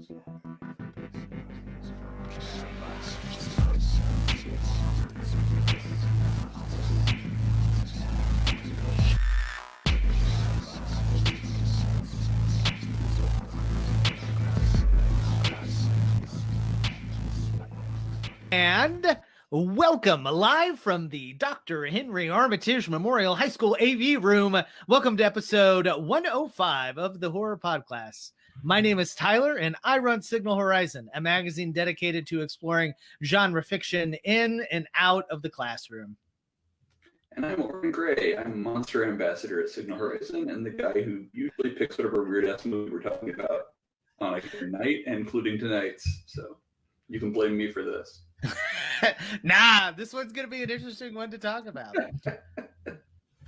And welcome live from the Dr. Henry Armitage Memorial High School AV room. Welcome to episode 105 of the Horror Podcast. My name is Tyler, and I run Signal Horizon, a magazine dedicated to exploring genre fiction in and out of the classroom. And I'm Oren Gray. I'm Monster Ambassador at Signal Horizon and the guy who usually picks whatever weird-ass movie we're talking about on a given night, including tonight's. So you can blame me for this. Nah, this one's going to be an interesting one to talk about.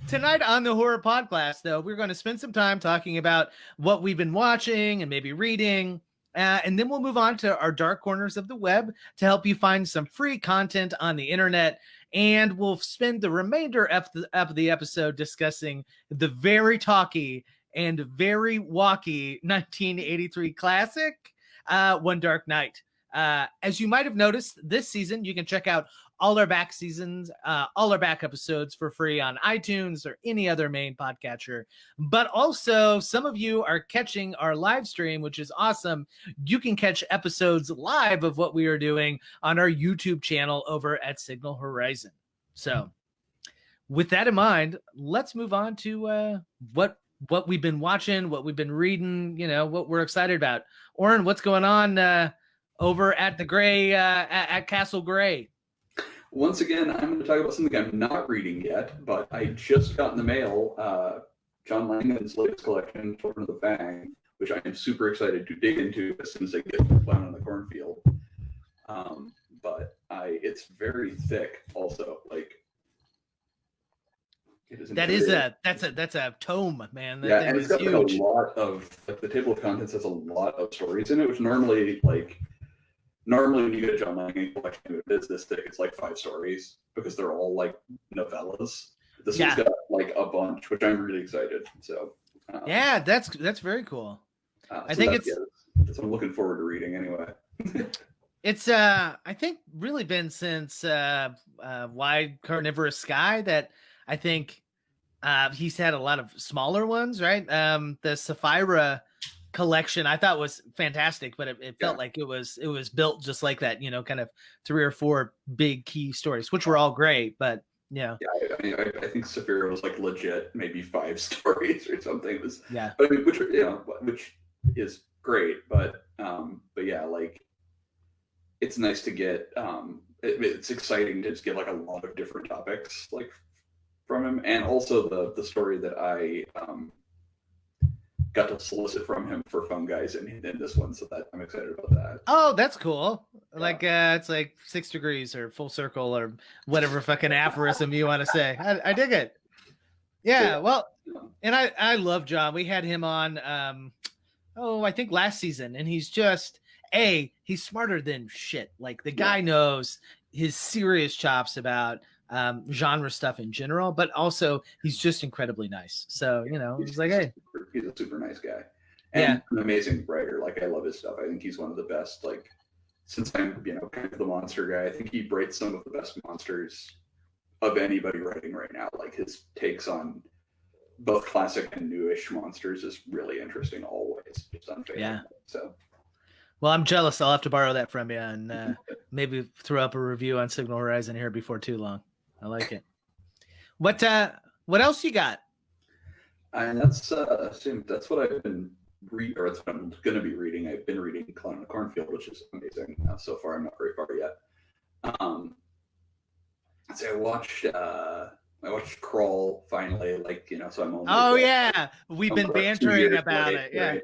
Tonight on the Horror Podcast, though, we're going to spend some time talking about what we've been watching and maybe reading. And then we'll move on to our dark corners of the web to help you find some free content on the internet. And we'll spend the remainder of the episode discussing the very talky and very walky 1983 classic, One Dark Night. As you might have noticed, this season you can check out all our back episodes for free on iTunes or any other main podcatcher. But also, some of you are catching our live stream, which is awesome. You can catch episodes live of what we are doing on our YouTube channel over at Signal Horizon. So, with that in mind, let's move on to what we've been watching, what we've been reading, what we're excited about. Oren, what's going on over at the Gray, at Castle Gray? Once again, I'm going to talk about something I'm not reading yet, but I just got in the mail John Langdon's latest collection, Children of the Fang, which I am super excited to dig into as soon as I get to Clown on the Cornfield. But it's very thick also. Like, it is that's a tome, man. Yeah, and it's got huge. Like a lot of, like, the table of contents has a lot of stories in it, which normally when you get a John Langdon collection, it is this thick. It's like 5 stories because they're all like novellas. This one's got like a bunch, which I'm really excited. So yeah, that's very cool. I think that's what I'm looking forward to reading anyway. It's I think really been since Wide Carnivorous Sky that I think he's had a lot of smaller ones, right? The Sapphira collection I thought was fantastic, but it felt like it was built just like that, kind of 3 or 4 big key stories, which were all great, but I mean, I think Sapphira was like legit maybe 5 stories or something. It was, but I mean, which is great, but yeah, like, it's nice to get it's exciting to just get like a lot of different topics like from him, and also the story that I got to solicit from him for Phone Guys in this one, so that I'm excited about that. Oh, that's cool. Yeah. Like it's like 6 degrees or full circle or whatever fucking aphorism you want to say. I dig it. Yeah, well, and I love John. We had him on I think last season, and he's just he's smarter than shit. Like, the guy knows his serious chops about genre stuff in general, but also he's just incredibly nice. So he's like, he's a super nice guy, and an amazing writer. Like, I love his stuff. I think he's one of the best. Like, since I'm kind of the monster guy, I think he writes some of the best monsters of anybody writing right now. Like, his takes on both classic and newish monsters is really interesting always. Just unfair. Yeah. So. Well, I'm jealous. I'll have to borrow that from you and maybe throw up a review on Signal Horizon here before too long. I like it. What else you got? And that's what I've been reading, or that's what I'm going to be reading. I've been reading Clown on the Cornfield, which is amazing. So far, I'm not very far yet. So I watched Crawl finally. Like, so I'm only. Oh yeah, we've been bantering about it. Yeah. Right?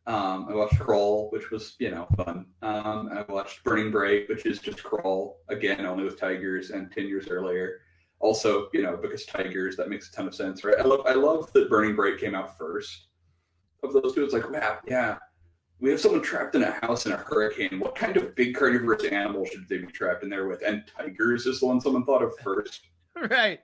I watched Crawl, which was fun. I watched Burning Bright, which is just Crawl again, only with tigers, and 10 years earlier. Also, because tigers, that makes a ton of sense, right? I love that Burning Bright came out first of those two. It's like, wow, yeah, we have someone trapped in a house in a hurricane. What kind of big carnivorous animal should they be trapped in there with? And tigers is the one someone thought of first. Right.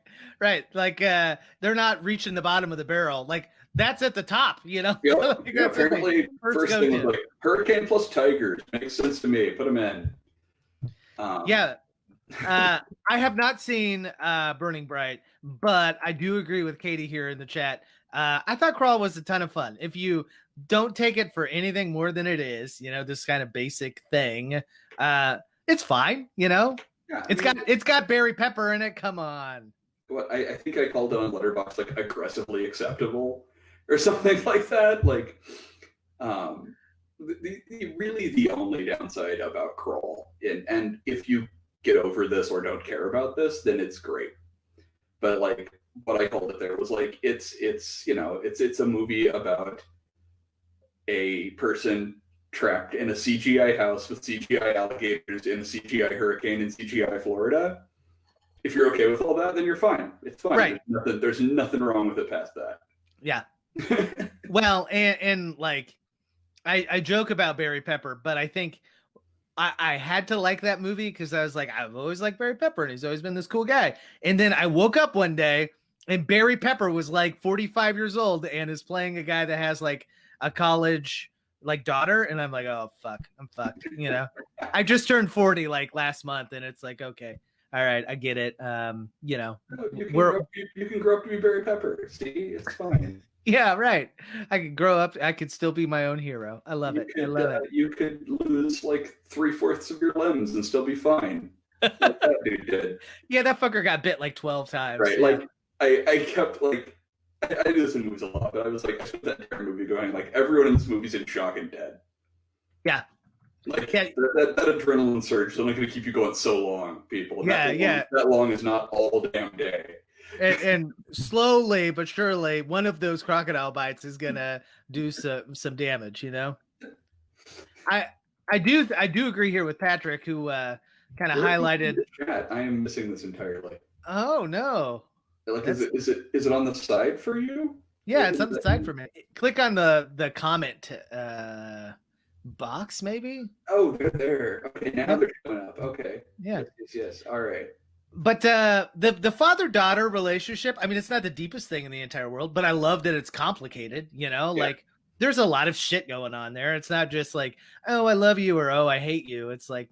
Like, they're not reaching the bottom of the barrel. Like, that's at the top, you know. Yeah, Like, yeah, that's like apparently, first thing was go-to. like hurricane plus tigers. Makes sense to me. Put them in. Yeah. I have not seen Burning Bright, but I do agree with Katie here in the chat. I thought Crawl was a ton of fun. If you don't take it for anything more than it is, you know, this kind of basic thing, it's fine, you know. Yeah, It's got Barry Pepper in it. Come on. what I think I called it on Letterboxd like aggressively acceptable or something like that. Like, really the only downside about Crawl, and if you get over this or don't care about this, then it's great. But like what I called it there was like it's you know it's a movie about a person trapped in a CGI house with CGI alligators in a CGI hurricane in CGI Florida. If you're okay with all that, then you're fine. It's fine. Right. There's nothing wrong with it past that. Yeah. Well, and like I joke about Barry Pepper, but I think I had to like that movie because I was like, I've always liked Barry Pepper and he's always been this cool guy. And then I woke up one day and Barry Pepper was like 45 years old and is playing a guy that has like a college like daughter. And I'm like, oh, fuck, I'm fucked. You know, I just turned 40 like last month and it's like, okay, all right, I get it. You know, you can grow up to be Barry Pepper. See, it's fine. Yeah, right. I could grow up. I could still be my own hero. I love it. I love it. You could lose like 3/4 of your limbs and still be fine. Like that dude did. Yeah, that fucker got bit like 12 times. Right. Yeah. Like I kept like I do this in movies a lot, but I was like I spent that entire movie going like everyone in this movie's in shock and dead. Yeah. Like yeah. that adrenaline surge is only going to keep you going so long, people. And that long is not all damn day. And slowly but surely, one of those crocodile bites is gonna do some damage. You know, I do agree here with Patrick, who kind of highlighted. Chat. I am missing this entirely. Oh no! Like, is it on the side for you? Yeah, it's on the side for me. Click on the comment box, maybe. Oh, they're there. Okay, now they're showing up. Okay. Yeah. Yes. All right. But the father-daughter relationship, I mean, it's not the deepest thing in the entire world, but I love that it's complicated, you know, like there's a lot of shit going on there. It's not just like, oh, I love you or, oh, I hate you. It's like,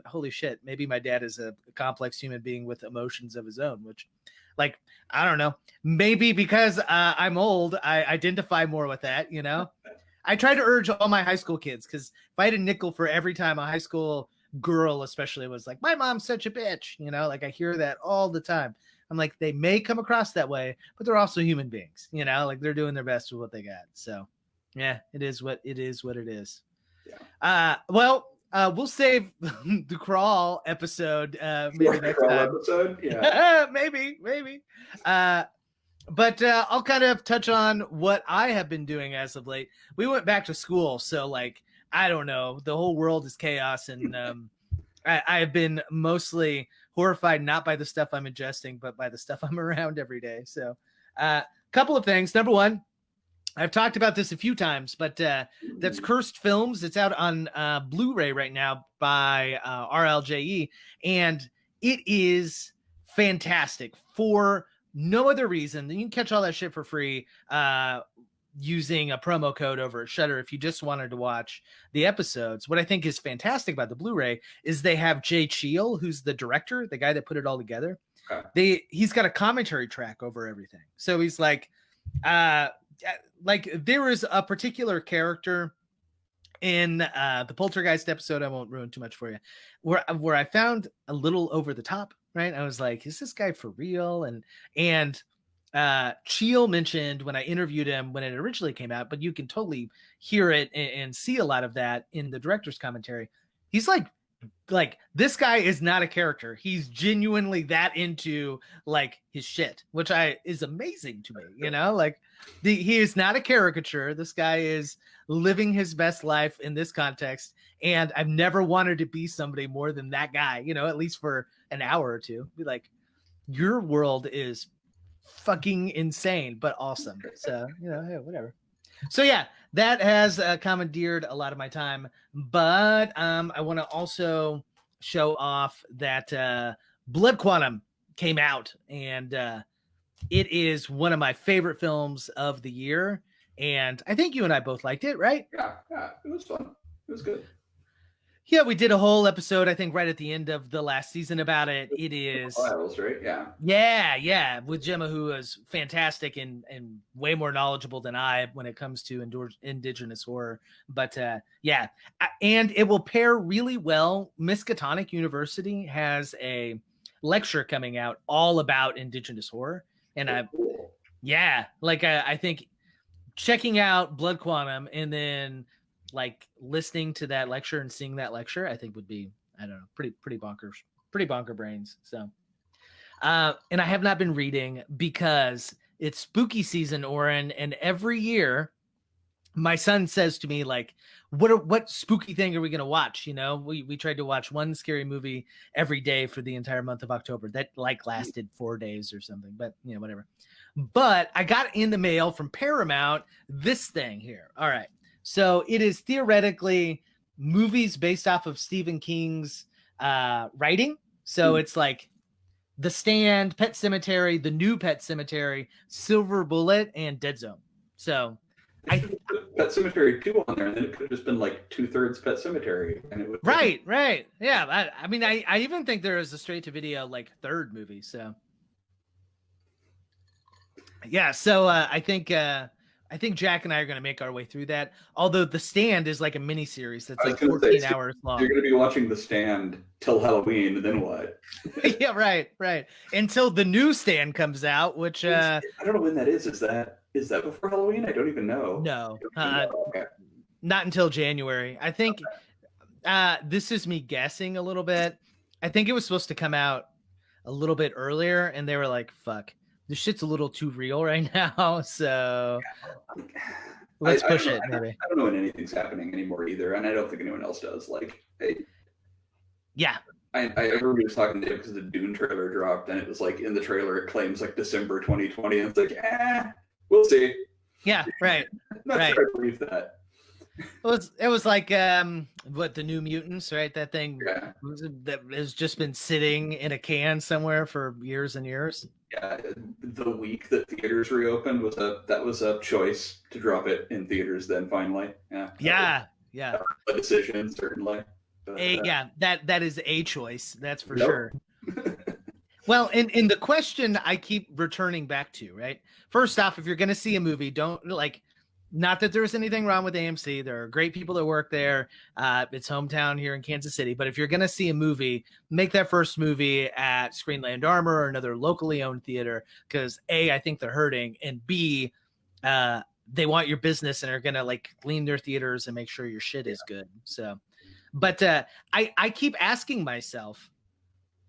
holy shit, maybe my dad is a complex human being with emotions of his own, which like, I don't know, maybe because I'm old, I identify more with that, you know. I try to urge all my high school kids, because if I had a nickel for every time a high school girl especially was like, my mom's such a bitch, you know, like I hear that all the time. I'm like, they may come across that way, but they're also human beings, you know, like they're doing their best with what they got. So yeah, it is what it is. Yeah. We'll save the Crawl episode maybe next time. Episode? Yeah. maybe but I'll kind of touch on what I have been doing as of late. We went back to school, so like I don't know. The whole world is chaos, and I have been mostly horrified not by the stuff I'm ingesting, but by the stuff I'm around every day. So, couple of things. Number one, I've talked about this a few times, but that's Cursed Films. It's out on Blu-ray right now by RLJE, and it is fantastic for no other reason. You can catch all that shit for free using a promo code over at Shudder if you just wanted to watch the episodes. What I think is fantastic about the Blu-ray is they have Jay Cheel, who's the director, the guy that put it all together. He's got a commentary track over everything. So he's like there is a particular character in the Poltergeist episode, I won't ruin too much for you, where I found a little over the top, right? I was like, is this guy for real? And Cheel mentioned when I interviewed him when it originally came out, but you can totally hear it and see a lot of that in the director's commentary. He's like this guy is not a character. He's genuinely that into like his shit, which is amazing to me, you know, like he is not a caricature. This guy is living his best life in this context. And I've never wanted to be somebody more than that guy, you know, at least for an hour or two. Be like, your world is fucking insane, but awesome. So, you know, hey, whatever. So yeah, that has commandeered a lot of my time, but I want to also show off that Blood Quantum came out, and it is one of my favorite films of the year. and I think you and I both liked it, right? Yeah, it was fun. It was good. Yeah, we did a whole episode, I think, right at the end of the last season about it. It is, Files, right? yeah, with Gemma, who is fantastic and way more knowledgeable than I when it comes to indigenous horror. But yeah, and it will pair really well. Miskatonic University has a lecture coming out all about indigenous horror, and Cool. I think checking out Blood Quantum and then like listening to that lecture and seeing that lecture, I think would be, I don't know, pretty bonker brains. So and I have not been reading because it's spooky season, Oren, and every year my son says to me, like, what spooky thing are we gonna watch? You know, we tried to watch one scary movie every day for the entire month of October. That like lasted 4 days or something, but you know, whatever. But I got in the mail from Paramount this thing here. All right. So it is theoretically movies based off of Stephen King's writing. So it's like The Stand, Pet Sematary, The New Pet Sematary, Silver Bullet, and Dead Zone. So I Pet Sematary 2 on there, and then it could have just been like 2/3 Pet Sematary, and it would right. Yeah, I mean, I even think there is a straight to video like third movie. So yeah, so I think Jack and I are going to make our way through that. Although The Stand is like a mini series that's like 14 hours long. You're going to be watching The Stand till Halloween, and then what? Yeah, right. Until the new Stand comes out, which I don't know when that is. Is that before Halloween? I don't even know. No, okay. Not until January. I think this is me guessing a little bit. I think it was supposed to come out a little bit earlier, and they were like, "Fuck, this shit's a little too real right now." So let's push it. Maybe I don't know when anything's happening anymore either, and I don't think anyone else does. Like, yeah. Everybody was talking today because the Dune trailer dropped, and it was like in the trailer it claims like December 2020, and it's like, we'll see. Yeah, right. Not sure I believe that. It was like what, the New Mutants, right? That thing that has just been sitting in a can somewhere for years and years. Yeah, the week that theaters reopened was a choice to drop it in theaters. Then finally, yeah. A decision, certainly. But, that is a choice. That's for sure. Well, and the question I keep returning back to, right? First off, if you're going to see a movie, don't like. Not that there's anything wrong with AMC. There are great people that work there. It's hometown here in Kansas City. But if you're going to see a movie, make that first movie at Screenland Armor or another locally owned theater. Because A, I think they're hurting. And B, they want your business and are going to like clean their theaters and make sure your shit is good. So, but I keep asking myself,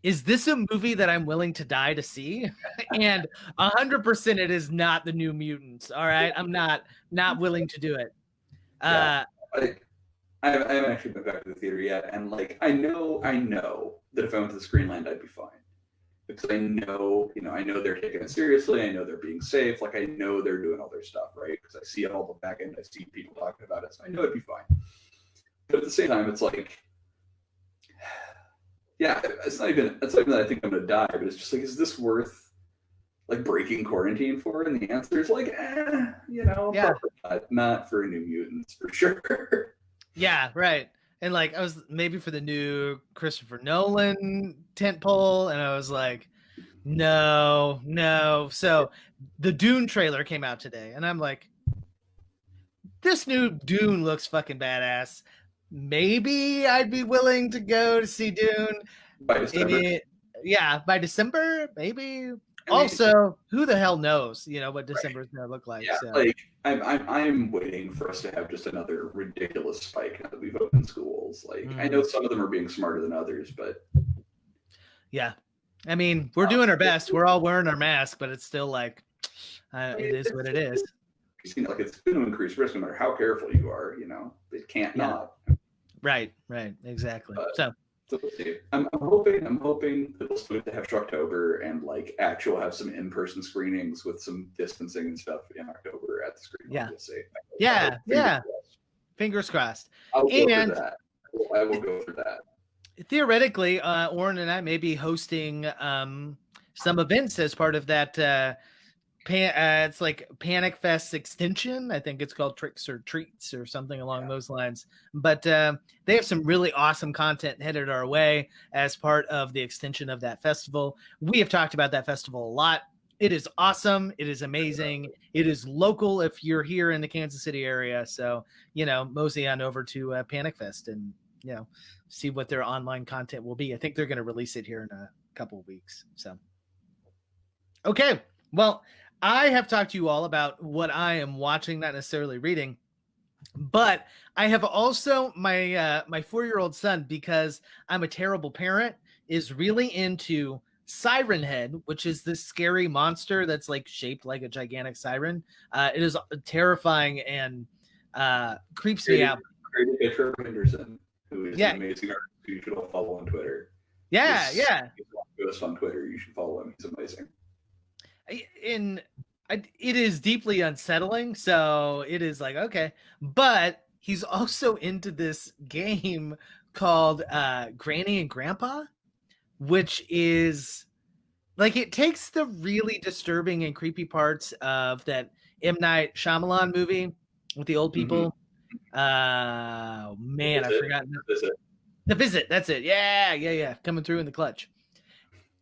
is this a movie that I'm willing to die to see? And 100% it is not the New Mutants. All right. I'm not willing to do it. I haven't actually been back to the theater yet. And like, I know that if I went to the Screenland, I'd be fine. Because I know they're taking it seriously. I know they're being safe. Like, I know they're doing all their stuff, right? Because I see it all the back end. I see people talking about it. So I know it'd be fine. But at the same time, it's like, yeah, it's not even that I think I'm gonna die, but it's just like, is this worth like breaking quarantine for? And the answer is like, not for New Mutants for sure. Yeah, right. And like, I was maybe for the new Christopher Nolan tentpole, and I was like, no. So the Dune trailer came out today, and I'm like, this new Dune looks fucking badass. Maybe I'd be willing to go to see Dune by December. By December, maybe. Also, who the hell knows? You know what December is gonna look like. Yeah, so. like I'm waiting for us to have just another ridiculous spike now that we've opened schools. Like, I know some of them are being smarter than others, but yeah, I mean, we're doing our best. We're all wearing our mask, but it's still like, it is what it is. Like, it's going to increase risk no matter how careful you are. You know, it can't not. Right, exactly. So we'll see. I'm hoping that we'll still get to have Shocktober and like have some in-person screenings with some distancing and stuff in October at the screen. Yeah, we'll see. Fingers crossed. I will go for that. Theoretically, Oren and I may be hosting some events as part of that it's like Panic Fest extension. I think it's called Tricks or Treats or something along those lines. But they have some really awesome content headed our way as part of the extension of that festival. We have talked about that festival a lot. It is awesome. It is amazing. It is local if you're here in the Kansas City area. So, mosey on over to Panic Fest and, see what their online content will be. I think they're going to release it here in a couple of weeks. So, okay. Well, I have talked to you all about what I am watching, not necessarily reading, but I have also my 4-year-old son, because I'm a terrible parent, is really into Siren Head, which is this scary monster that's like shaped like a gigantic siren. It is terrifying and creeps me out. Created by Trevor Henderson, who is an amazing artist who you should all follow on Twitter. Yeah. He's on Twitter. You should follow him. He's amazing. It is deeply unsettling, so it is like, okay, but he's also into this game called Granny and Grandpa, which is like, it takes the really disturbing and creepy parts of that M. Night Shyamalan movie with the old people. Man, I forgot. The Visit. That's it. Yeah. Coming through in the clutch.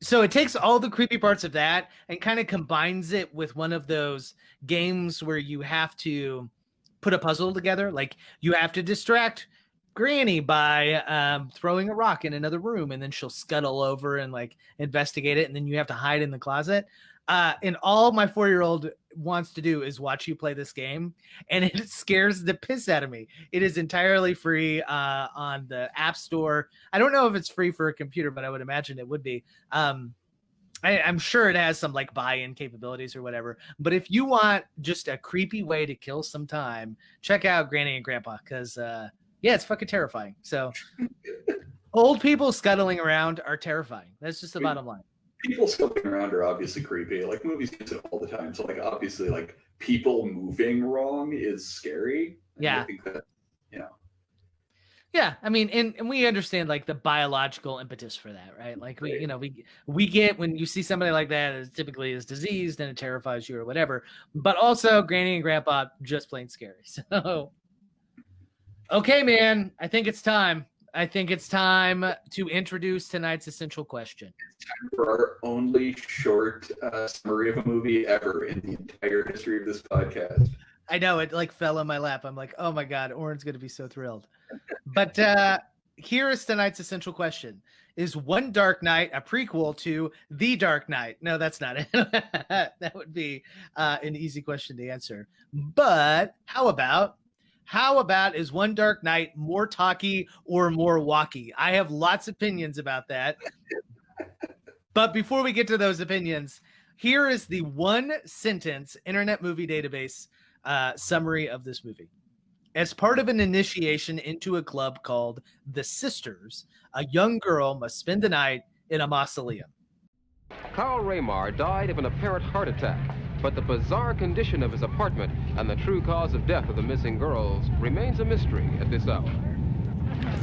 So it takes all the creepy parts of that and kind of combines it with one of those games where you have to put a puzzle together. Like, you have to distract Granny by throwing a rock in another room, and then she'll scuttle over and like investigate it, and then you have to hide in the closet. And all my 4-year-old wants to do is watch you play this game, and it scares the piss out of me. It is entirely free on the App Store. I don't know if it's free for a computer, but I would imagine it would be. I'm sure it has some like buy-in capabilities or whatever. But if you want just a creepy way to kill some time, check out Granny and Grandpa, because it's fucking terrifying. So old people scuttling around are terrifying. That's just the bottom line. People scuttling around are obviously creepy. Like, movies use it all the time. So like, obviously, like, people moving wrong is scary. Yeah. I think that, Yeah, I mean, and we understand like the biological impetus for that, right? Like, we get when you see somebody like that, it typically is diseased and it terrifies you or whatever. But also, Granny and Grandpa just plain scary. So, okay, man, I think it's time. To introduce tonight's essential question. It's time for our only short summary of a movie ever in the entire history of this podcast. I know, it like fell in my lap. I'm like, oh my God, Oren's going to be so thrilled. But here is tonight's essential question. Is One Dark Night a prequel to The Dark Knight? No, that's not it. That would be an easy question to answer. But how about is One Dark Night more talky or more walky? I have lots of opinions about that. But before we get to those opinions, here is the one sentence Internet Movie Database summary of this movie. As part of an initiation into a club called the Sisters, a young girl must spend the night in a mausoleum. Carl Raymar died of an apparent heart attack, but the bizarre condition of his apartment and the true cause of death of the missing girls remains a mystery at this hour.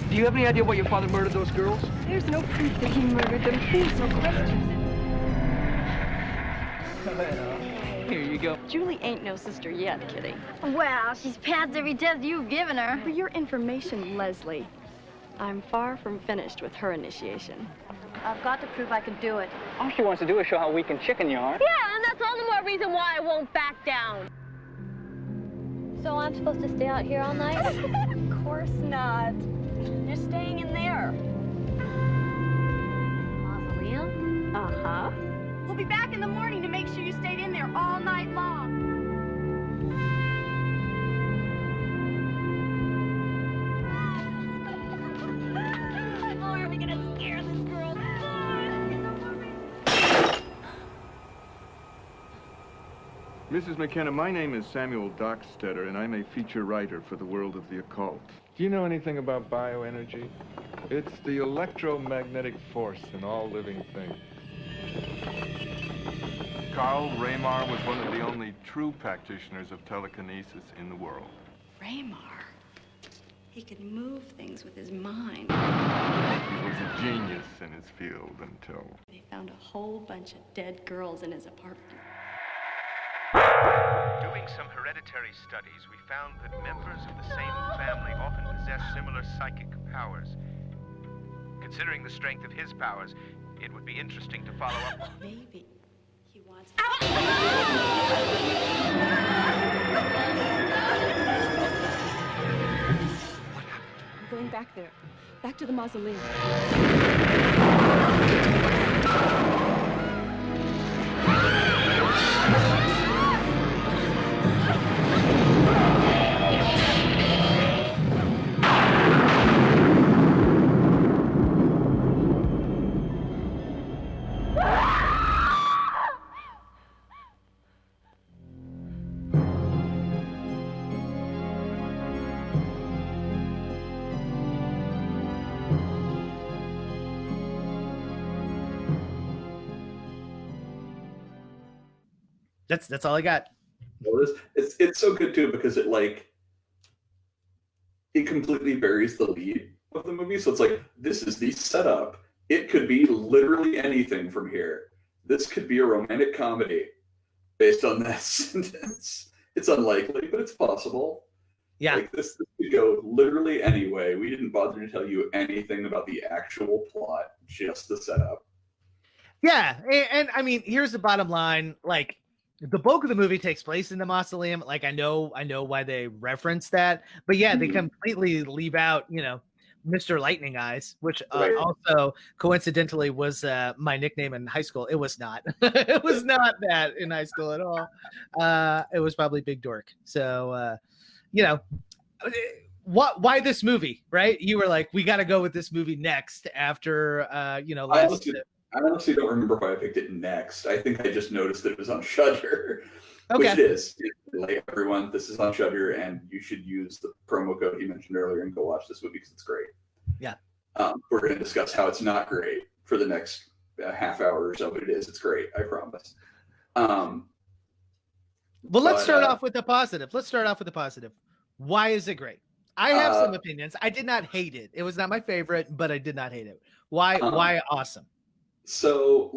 Do you have any idea why your father murdered those girls? There's no proof that he murdered them. Please, no questions. Here you go. Julie ain't no sister yet, Kitty. Well, she's passed every test you've given her. For your information, Leslie, I'm far from finished with her initiation. I've got to prove I can do it. All she wants to do is show how weak and chicken you are. Yeah, and that's all the more reason why I won't back down. So I'm supposed to stay out here all night? Of course not. You're staying in there. Mausoleum? Uh-huh. We'll be back in the morning to make sure you stayed in there all night long. Oh, are we gonna scare this girl? Mrs. McKenna, my name is Samuel Dockstetter, and I'm a feature writer for the World of the Occult. Do you know anything about bioenergy? It's the electromagnetic force in all living things. Carl Raymar was one of the only true practitioners of telekinesis in the world. Raymar. He could move things with his mind. He was a genius in his field until... They found a whole bunch of dead girls in his apartment. Doing some hereditary studies, we found that members of the same family often possess similar psychic powers. Considering the strength of his powers, it would be interesting to follow up. Maybe he wants. I'm going back there. Back to the mausoleum. That's all I got. Well, it's so good too because it completely buries the lead of the movie. So it's like, this is the setup. It could be literally anything from here. This could be a romantic comedy based on that sentence. It's unlikely, but it's possible. Yeah. Like this could go literally any way. We didn't bother to tell you anything about the actual plot, just the setup. Yeah, and I mean, here's the bottom line. Like, the bulk of the movie takes place in the mausoleum. Like, I know why they reference that, but yeah, they completely leave out, Mr. Lightning Eyes, which Right. also coincidentally was my nickname in high school. It was not. It was not that in high school at all. It was probably Big Dork. So, why this movie, right? You were like, we got to go with this movie next after, I honestly don't remember why I picked it next. I think I just noticed that it was on Shudder, Okay. which it is. Like, everyone, this is on Shudder, and you should use the promo code he mentioned earlier and go watch this movie because it's great. Yeah. We're going to discuss how it's not great for the next half hour or so, but it is. It's great, I promise. Well, let's start off with the positive. Why is it great? I have some opinions. I did not hate it. It was not my favorite, but I did not hate it. Why awesome? So,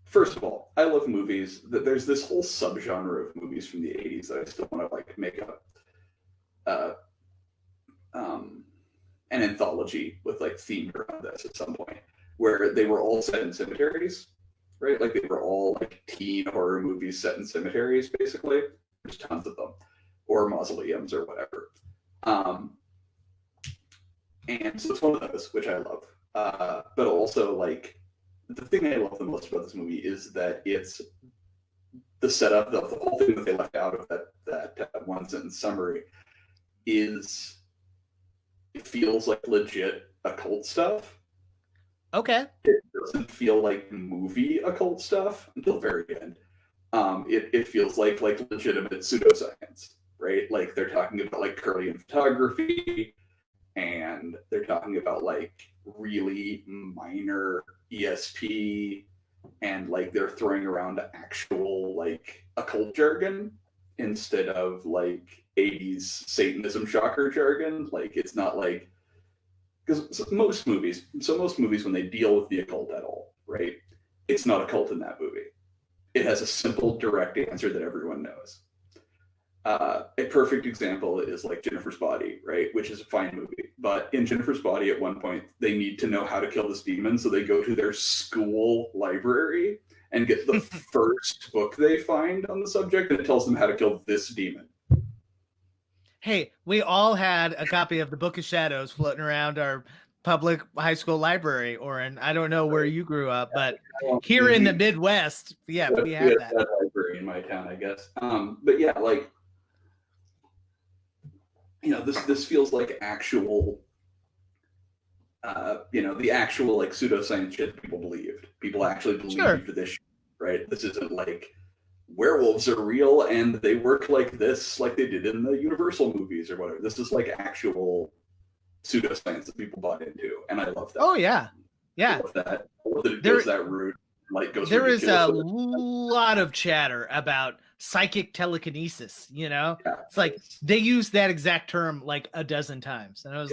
first of all, I love movies. There's this whole subgenre of movies from the 80s that I still want to make an anthology with themed around this at some point, where they were all set in cemeteries, right? Like, they were all teen horror movies set in cemeteries, basically. There's tons of them, or mausoleums or whatever. And so it's one of those, which I love. But also, the thing I love the most about this movie is that it's the setup, the whole thing that they left out of that one sentence summary is, it feels like legit occult stuff. Okay. It doesn't feel like movie occult stuff until the very end. It feels like legitimate pseudoscience, right? Like, they're talking about Kirlian photography, and they're talking about really minor ESP, and they're throwing around actual occult jargon instead of 80s Satanism shocker jargon. It's not because most movies when they deal with the occult at all, right, it's not occult in that movie. It has a simple, direct answer that everyone knows. A perfect example is Jennifer's Body, right? Which is a fine movie. But in Jennifer's Body, at one point, they need to know how to kill this demon, so they go to their school library and get the first book they find on the subject, and it tells them how to kill this demon. Hey, we all had a copy of the Book of Shadows floating around our public high school library, Oren. I don't know where you grew up, but here in the Midwest, we have that library in my town, I guess. But yeah, this feels like actual, the actual pseudoscience shit people believed. People actually believed this shit, right? This isn't werewolves are real and they work like this, like they did in the Universal movies or whatever. This is actual pseudoscience that people bought into, and I love that. Oh yeah, yeah. I love that. I love that it goes that route. There is a lot of chatter about psychic telekinesis. It's they use that exact term a dozen times, and I was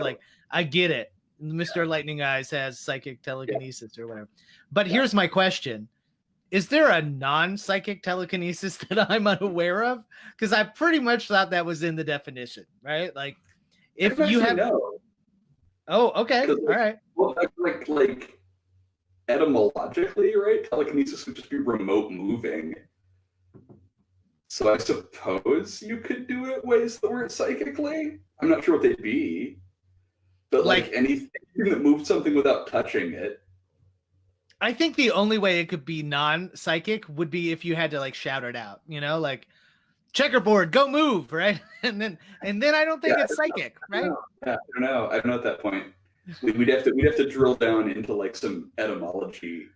I get it. Mr. Lightning Eyes has psychic telekinesis or whatever. But here's my question: is there a non-psychic telekinesis that I'm unaware of? Because I pretty much thought that was in the definition, right? Like, if you have no. Oh, okay, all right. Well, like etymologically, right? Telekinesis would just be remote moving. So I suppose you could do it ways that weren't psychically. I'm not sure what they'd be, but like anything that moved something without touching it. I think the only way it could be non-psychic would be if you had to like shout it out, you know, like checkerboard, go move, right? And then I don't think it's psychic, right? Yeah, I don't know at that point. We'd have to drill down into like some etymology.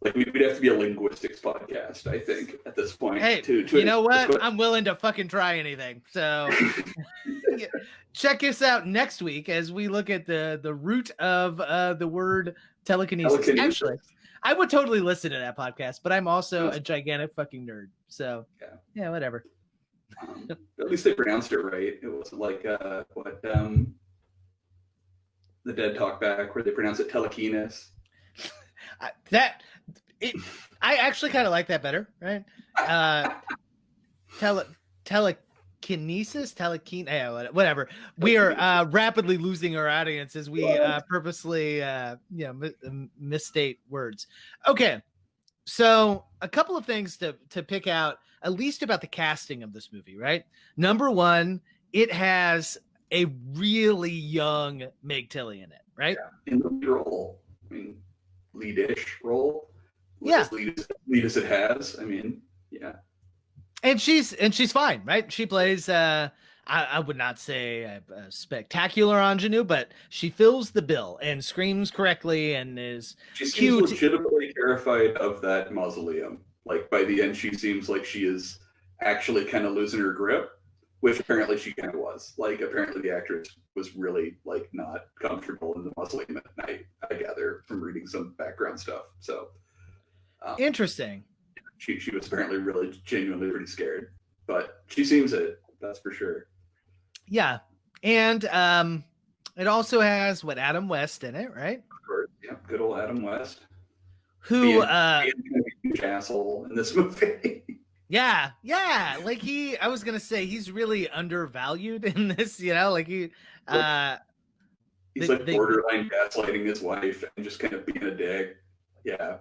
Like we'd have to be a linguistics podcast, I think, at this point. Hey, you know what? I'm willing to fucking try anything. So check us out next week as we look at the root of the word telekinesis. Actually, I would totally listen to that podcast, but I'm also a gigantic fucking nerd. So yeah, whatever. At least they pronounced it right. It wasn't like the Dead Talk Back where they pronounce it telekinesis. I actually kind of like that better, right? Telekinesis, whatever. We are rapidly losing our audience as we purposely, misstate words. Okay, so a couple of things to pick out, at least about the casting of this movie, right? Number one, it has a really young Meg Tilly in it, right? Yeah, in the lead role. I mean, lead-ish role. Yeah, lead as it has. I mean, yeah. And she's fine, right? She plays I would not say a spectacular ingenue, but she fills the bill and screams correctly and is she seems cute. Legitimately terrified of that mausoleum. Like by the end, she seems like she is actually kind of losing her grip, which apparently she kind of was. Like apparently the actress was really like not comfortable in the mausoleum at night. I gather from reading some background stuff. So interesting. She was apparently really genuinely pretty scared, but she seems it. That's for sure. Yeah, and it also has Adam West in it, right? Of course, yeah, good old Adam West. Who being a huge asshole in this movie. Yeah, like I was gonna say he's really undervalued in this. You know, like he's borderline gaslighting his wife and just kind of being a dick. Yeah.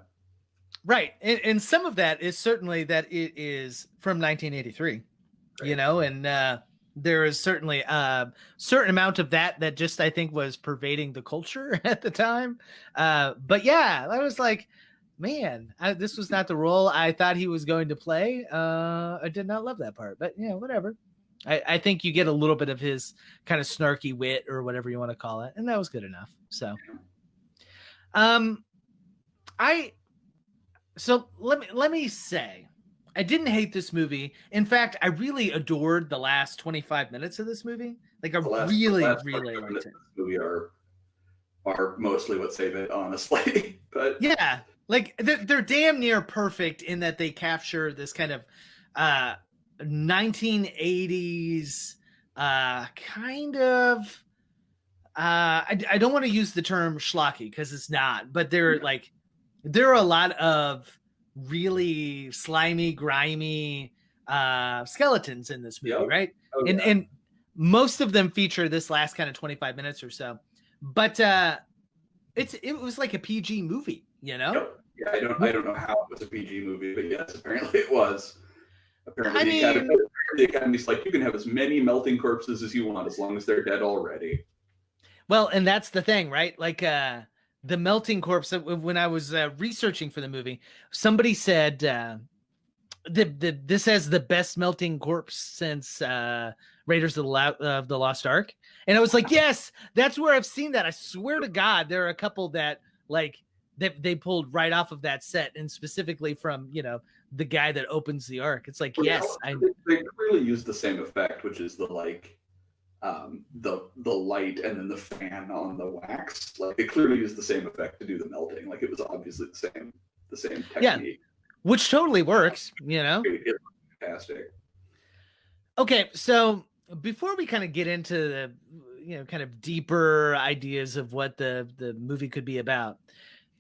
Right. And some of that is certainly that it is from 1983, right. You know, and there is certainly a certain amount of that just, I think, was pervading the culture at the time. But yeah, I was like, man, this was not the role I thought he was going to play. I did not love that part, but yeah, whatever. I think you get a little bit of his kind of snarky wit or whatever you want to call it. And that was good enough. So, So let me say, I didn't hate this movie. In fact, I really adored the last 25 minutes of this movie. Like I really liked it. This movie are mostly what save it, honestly. But yeah, like they're damn near perfect in that they capture this kind of 1980s kind of. I don't want to use the term schlocky because it's not, but there are a lot of really slimy, grimy skeletons in this movie, right? Oh, yeah. And most of them feature this last kind of 25 minutes or so. But it was like a PG movie, you know? Yep. Yeah, I don't know how it was a PG movie, but yes, apparently it was. Apparently the Academy's like, you can have as many melting corpses as you want as long as they're dead already. Well, and that's the thing, right? Like the melting corpse, when I was researching for the movie, somebody said this has the best melting corpse since Raiders of the Lost Ark. And I was like, yes, that's where I've seen that. I swear to God, there are a couple that like they pulled right off of that set, and specifically from, you know, the guy that opens the Ark. It's like, yes, they clearly used the same effect, which is the like the light and then the fan on the wax. Like they clearly used the same effect to do the melting. Like it was obviously the same technique. Yeah, which totally works, you know. It's fantastic. Okay, so before we kind of get into the, you know, kind of deeper ideas of what the movie could be about,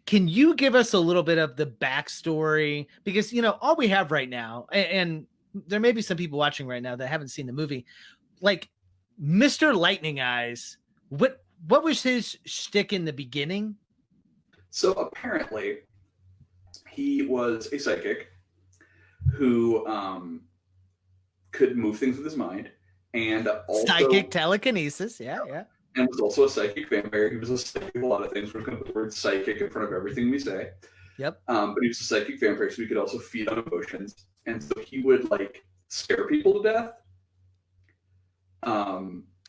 can you give us a little bit of the backstory? Because, you know, all we have right now, and there may be some people watching right now that haven't seen the movie, like Mr. Lightning Eyes, what was his shtick in the beginning? So apparently he was a psychic who could move things with his mind, and also Psychic telekinesis. Yeah. And was also a psychic vampire. He was a psychic a lot of things. We're going to put the word psychic in front of everything we say. Yep. But he was a psychic vampire, so he could also feed on emotions. And so he would like scare people to death.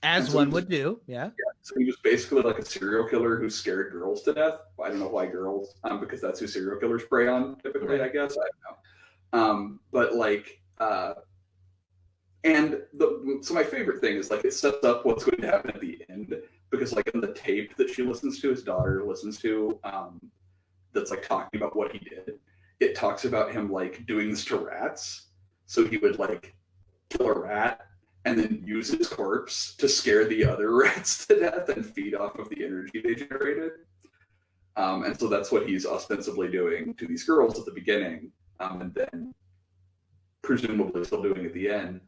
As so one would do. Yeah. So he was basically like a serial killer who scared girls to death. I don't know why girls, because that's who serial killers prey on typically, I guess. I don't know. But like, so my favorite thing is like it sets up what's going to happen at the end, because like in the tape that she listens to, his daughter listens to, that's like talking about what he did, it talks about him like doing this to rats. So he would like kill a rat and then use his corpse to scare the other rats to death and feed off of the energy they generated. And so that's what he's ostensibly doing to these girls at the beginning, and then presumably still doing at the end.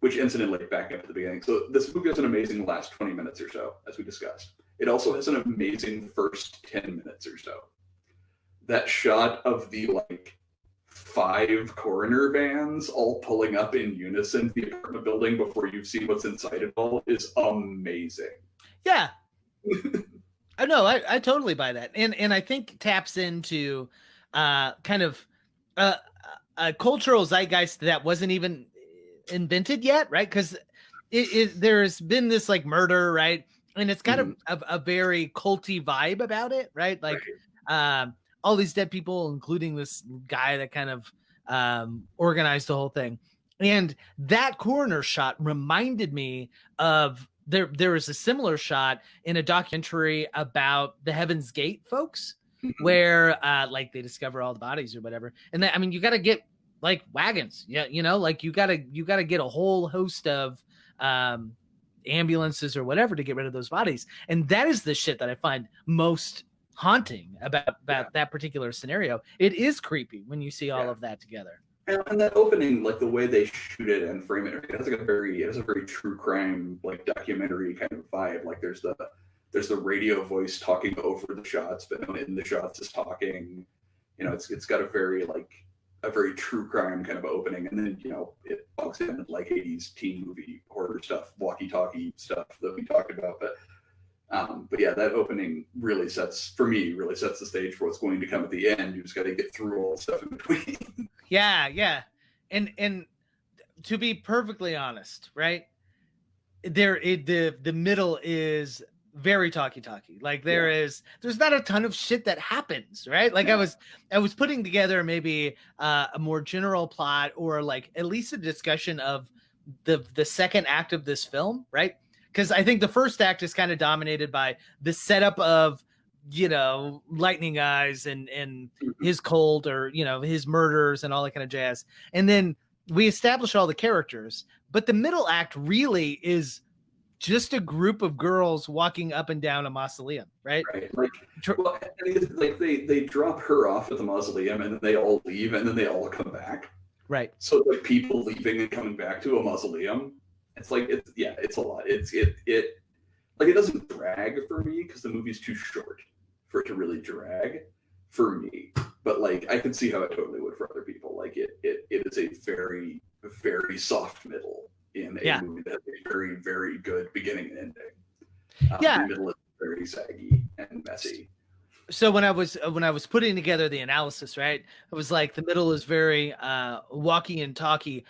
Which incidentally, back up to the beginning. So this movie has an amazing last 20 minutes or so, as we discussed. It also has an amazing first 10 minutes or so. That shot of the like 5 coroner vans all pulling up in unison to the apartment building before you've seen what's inside it all is amazing. Yeah. I know. I totally buy that. And I think taps into kind of a cultural zeitgeist that wasn't even invented yet, right? Because there's been this like murder, right? And it's got a very culty vibe about it, right? Like all these dead people, including this guy that kind of organized the whole thing. And that coroner shot reminded me of there was a similar shot in a documentary about the Heaven's Gate folks, where like they discover all the bodies or whatever. And that, I mean, you got to get like wagons, yeah, you know, like you gotta get a whole host of ambulances or whatever to get rid of those bodies. And that is the shit that I find most haunting about that particular scenario. It is creepy when you see all of that together. And that opening, like the way they shoot it and frame it, it has a very true crime like documentary kind of vibe. Like there's the radio voice talking over the shots, but no one in the shots is talking. You know, it's got a very true crime kind of opening, and then, you know, it walks in with like 80s teen movie horror stuff, walkie-talkie stuff that we talked about. But yeah, that opening really sets the stage for what's going to come at the end. You just got to get through all the stuff in between. Yeah. And to be perfectly honest, right? The middle is very talkie. Like there's not a ton of shit that happens, right? Like I was putting together maybe a more general plot, or like at least a discussion of the second act of this film, right? Because I think the first act is kind of dominated by the setup of, you know, Lightning Eyes and his cult, or, you know, his murders and all that kind of jazz. And then we establish all the characters, but the middle act really is just a group of girls walking up and down a mausoleum, right? Right. Like they drop her off at the mausoleum, and then they all leave, and then they all come back. Right. So like people leaving and coming back to a mausoleum, it's like it's a lot. It doesn't drag for me because the movie's too short for it to really drag for me. But like I can see how it totally would for other people. Like it is a very, very soft middle in a movie that has a very, very good beginning and ending. The middle is very saggy and messy. So when I was putting together the analysis, right, it was like the middle is very walkie and talkie,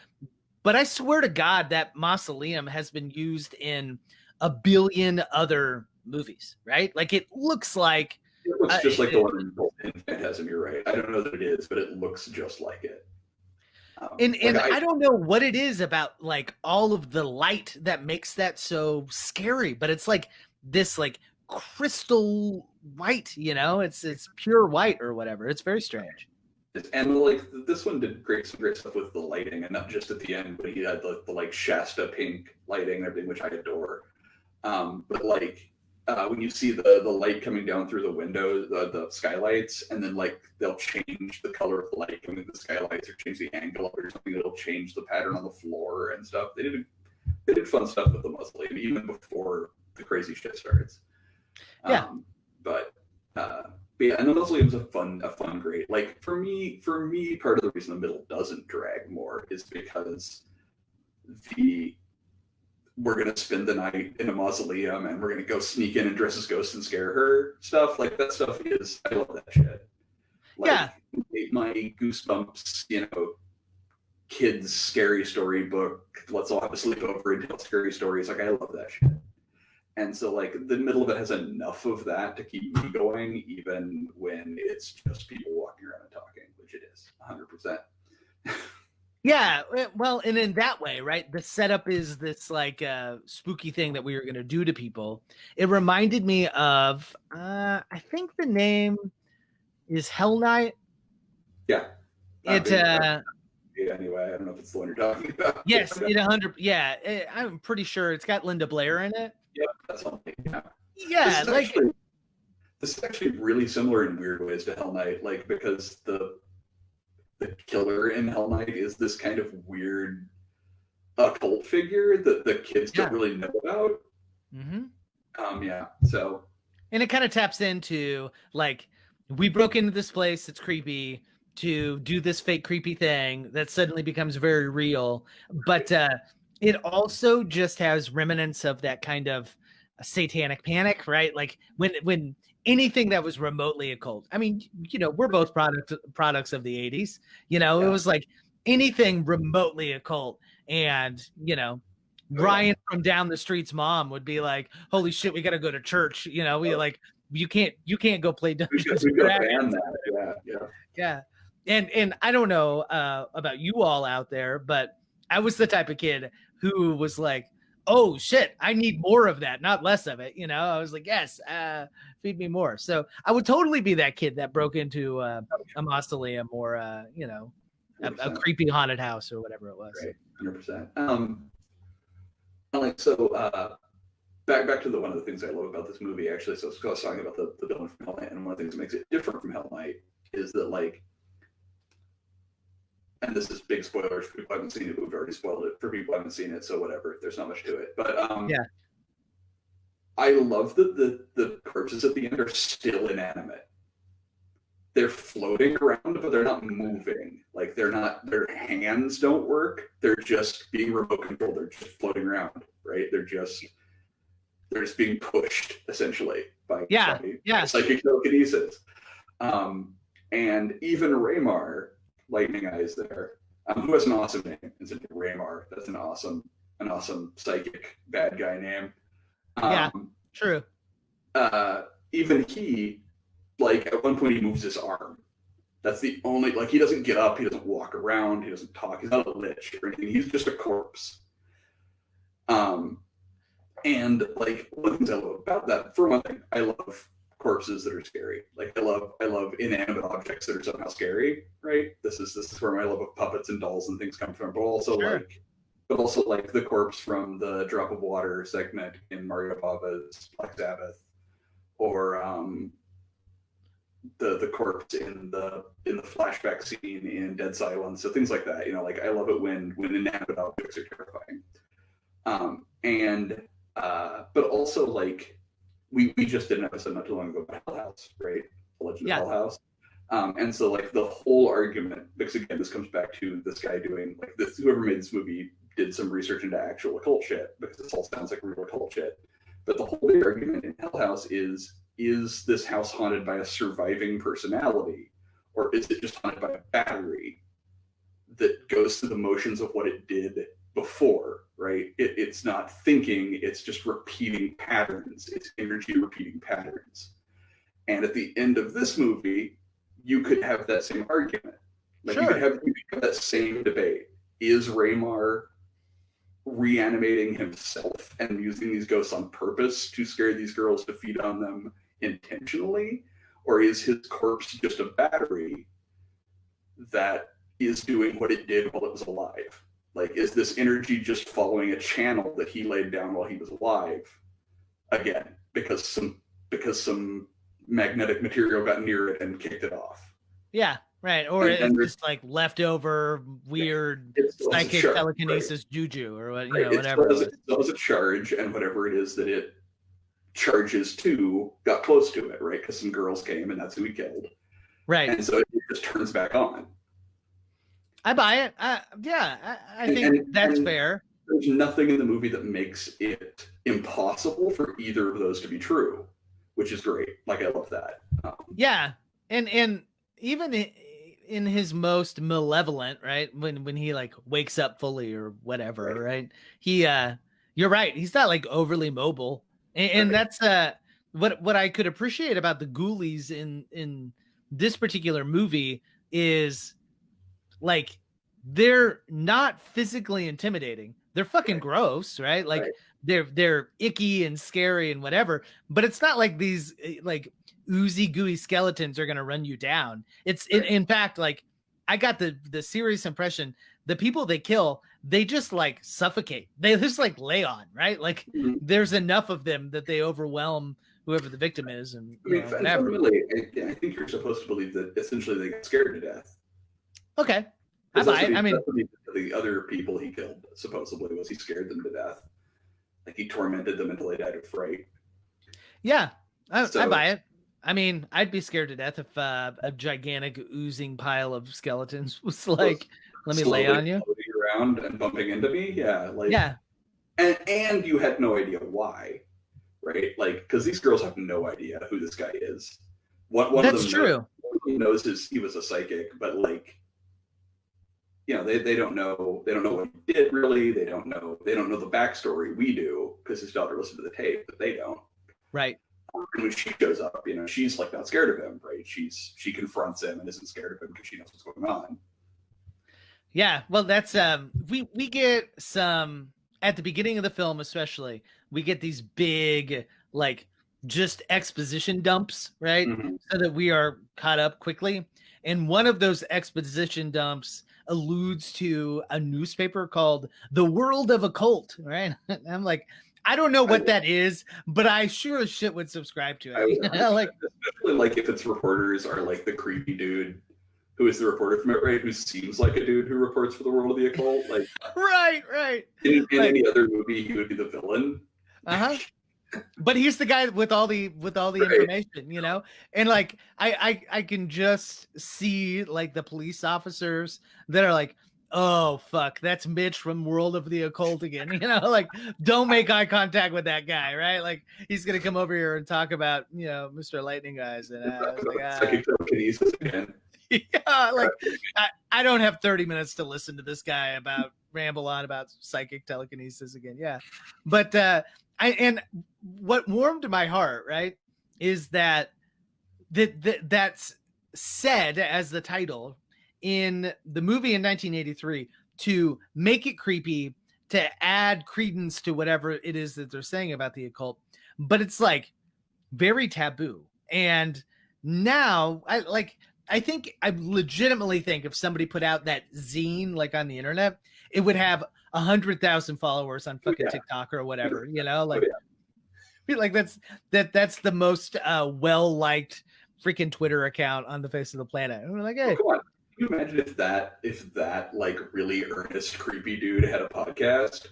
but I swear to God that mausoleum has been used in a billion other movies, right? Like it looks like it looks just like the one in Phantasm. You're right. I don't know that it is, but it looks just like it. I don't know what it is about like all of the light that makes that so scary, but it's like this like crystal white, you know, it's pure white or whatever. It's very strange. And like this one did some great stuff with the lighting, and not just at the end, but he had the like Shasta pink lighting and everything, which I adore. But like when you see the light coming down through the window, the skylights, and then like they'll change the color of the light coming through the skylights, or change the angle or something that'll change the pattern on the floor and stuff. They did fun stuff with the mausoleum even before the crazy shit starts. Yeah. But yeah, and the mausoleum's a fun great. Like for me, part of the reason the middle doesn't drag more is because we're gonna spend the night in a mausoleum and we're gonna go sneak in and dress as ghosts and scare her stuff. Like that stuff is, I love that shit. Like, Yeah. My Goosebumps, kids scary story book. Let's all have a sleepover and tell scary stories. Like I love that shit. And so like the middle of it has enough of that to keep me going, even when it's just people walking around and talking, which it is 100%. Yeah, well, and in that way, right? The setup is this like spooky thing that we were going to do to people. It reminded me of, I think the name is Hell Night. Yeah. It Anyway, I don't know if it's the one you're talking about. yes, it 100. Yeah, I'm pretty sure it's got Linda Blair in it. Yep, that's something. Yeah. Yeah, this is actually really similar in weird ways to Hell Night, like because the killer in Hell Night is this kind of weird occult figure that the kids don't really know about. Mm-hmm. Yeah. So. And it kind of taps into like, we broke into this place. It's creepy to do this fake creepy thing that suddenly becomes very real. But it also just has remnants of that kind of satanic panic, right? Like when anything that was remotely occult. I mean, we're both products of the 80s. It was like anything remotely occult. And, Ryan from down the street's mom would be like, holy shit, we got to go to church. We like, you can't go play Dungeons and Dragons. Yeah. And I don't know about you all out there, but I was the type of kid who was like, oh shit, I need more of that, not less of it. I was like, yes, feed me more. So I would totally be that kid that broke into a mausoleum or a creepy haunted house or whatever it was. Right, 100%. Like so, back to one of the things I love about this movie actually. So I was talking about the villain from Hell Night, and one of the things that makes it different from Hell Night is that like. And this is big spoilers for people who haven't seen it. We've already spoiled it for people who haven't seen it, so whatever. There's not much to it. But yeah, I love that the corpses at the end are still inanimate. They're floating around, but they're not moving. Like their hands don't work. They're just being remote controlled. They're just floating around, right? They're just being pushed essentially by psychic telekinesis. And even Raymar, Lightning Eyes there, who has an awesome name. It's Raymar. That's an awesome psychic bad guy name. True. Even he, like at one point he moves his arm. That's the only, like he doesn't get up, he doesn't walk around, he doesn't talk, he's not a lich or anything, he's just a corpse. And like one of the things I love about that, for one thing, I love corpses that are scary. Like I love inanimate objects that are somehow scary, right? This is where my love of puppets and dolls and things come from, but also like the corpse from the Drop of Water segment in Mario Bava's Black Sabbath, or the corpse in the flashback scene in Dead Silence, so things like that. Like I love it when inanimate objects are terrifying. But also like we just did an episode not too long ago about Hell House, right? The Legend of Hell House. And so like the whole argument, because again, this comes back to this guy doing like this, whoever made this movie did some research into actual occult shit, because this all sounds like real occult shit. But the whole big argument in Hell House is this house haunted by a surviving personality, or is it just haunted by a battery that goes through the motions of what it did before, right? It's not thinking, it's just repeating patterns. It's energy repeating patterns. And at the end of this movie, you could have that same argument. Like you could have that same debate. Is Raymar reanimating himself and using these ghosts on purpose to scare these girls to feed on them intentionally? Or is his corpse just a battery that is doing what it did while it was alive? Like, is this energy just following a channel that he laid down while he was alive? Again, because some magnetic material got near it and kicked it off. Yeah, right. Or And it's just like leftover weird psychic telekinesis juju or what, whatever. It was a charge, and whatever it is that it charges to got close to it, right? Because some girls came, and that's who he killed. Right. And so it just turns back on. I buy it. I think that's fair. There's nothing in the movie that makes it impossible for either of those to be true, which is great. Like, I love that. Yeah, and even in his most malevolent, right, when he like wakes up fully or whatever, right? He, you're right. He's not like overly mobile, and that's what I could appreciate about the Ghoulies in this particular movie is like they're not physically intimidating. They're fucking gross, right? Like they're icky and scary and whatever, but it's not like these like oozy gooey skeletons are going to run you down. It's in fact, like I got the serious impression the people they kill, they just like suffocate. They just like lay on, right? Like there's enough of them that they overwhelm whoever the victim is. And fundamentally, I think you're supposed to believe that essentially they got scared to death. Okay. I buy it. I mean, the other people he killed supposedly was he scared them to death. Like he tormented them until they died of fright. Yeah, I buy it. I mean, I'd be scared to death if a gigantic oozing pile of skeletons was like, "Let me lay on you." Around and bumping into me, yeah, like yeah, and you had no idea why, right? Like because these girls have no idea who this guy is. One that's of them true. Knows he was a psychic, but like. They don't know what he did really. They don't know the backstory. We do because his daughter listened to the tape, but they don't. Right. And when she shows up, she's like not scared of him, right? She confronts him and isn't scared of him because she knows what's going on. Yeah, well, that's we get some at the beginning of the film, especially. We get these big like just exposition dumps, right? So that we are caught up quickly. And one of those exposition dumps alludes to a newspaper called The World of Occult, right? And I'm like, I don't know what that is, but I sure as shit would subscribe to it. Like, especially like if its reporters are like the creepy dude who is the reporter from it, right? Who seems like a dude who reports for The World of the Occult. Like, right. In any other movie, he would be the villain. But he's the guy with all the information, and like I can just see like the police officers that are like, oh fuck, that's Mitch from World of the Occult again, like don't make eye contact with that guy, right? Like he's gonna come over here and talk about Mr. Lightning Eyes, and I was like, yeah, like I don't have 30 minutes to listen to this guy ramble on about psychic telekinesis again. Yeah, but and what warmed my heart, right, is that's said as the title in the movie in 1983 to make it creepy, to add credence to whatever it is that they're saying about the occult, but it's like very taboo. And now I legitimately think if somebody put out that zine like on the internet, it would have 100,000 followers on fucking TikTok or whatever, like that's the most well-liked freaking Twitter account on the face of the planet. And we're like, hey, come on. Can you imagine if that like really earnest creepy dude had a podcast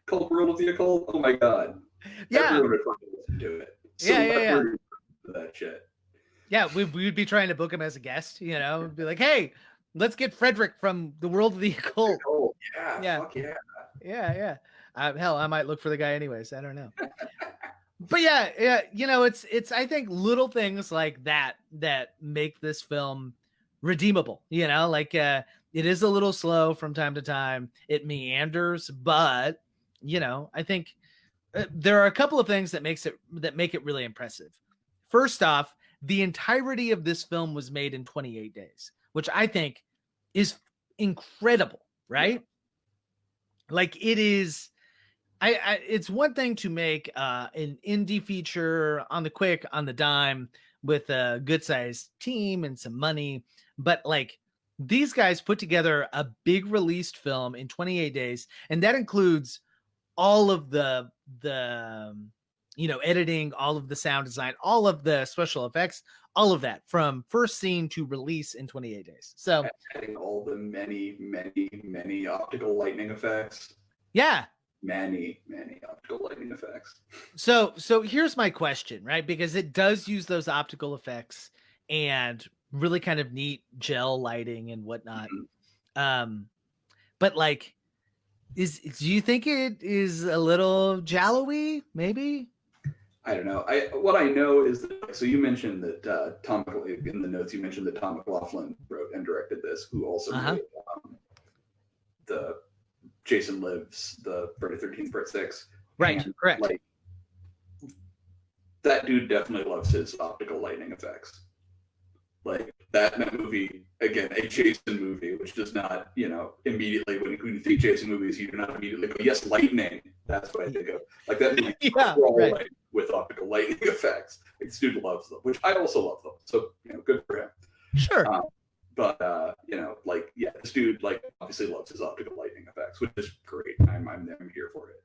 called World of the Occult? Oh my god. Yeah. Everyone would fucking listen to it. Yeah. That shit. Yeah, we'd be trying to book him as a guest, be like, hey, let's get Frederick from the World of the Occult. Yeah. Fuck yeah. Yeah. Hell, I might look for the guy anyways. I don't know. But yeah, it's I think little things like that make this film redeemable. Like it is a little slow from time to time. It meanders, but I think there are a couple of things that make it really impressive. First off, the entirety of this film was made in 28 days, which I think is incredible, right? Like it is. It's one thing to make an indie feature on the quick, on the dime, with a good sized team and some money, but like these guys put together a big released film in 28 days, and that includes all of the editing, all of the sound design, all of the special effects, all of that from first scene to release in 28 days. So adding all the many optical lightning effects. Yeah. Many optical lightning effects. So here's my question, right? Because it does use those optical effects and really kind of neat gel lighting and whatnot. But like, do you think it is a little jallowy? Maybe. I don't know. What I know is that, so you mentioned that Tom, in the notes, you mentioned that Tom McLaughlin wrote and directed this, who also made the Jason Lives, the Friday 13th Part 6. Right, and, correct. Like, that dude definitely loves his optical lightning effects. Like, that movie, again, a Jason movie, which does not, immediately, when you think Jason movies, you do not immediately go, yes, lightning. That's what I think of. Like, that movie right. With optical lightning effects. Like, this dude loves them, which I also love them. So, good for him. Sure. This dude, obviously loves his optical lightning effects, which is great. I'm here for it.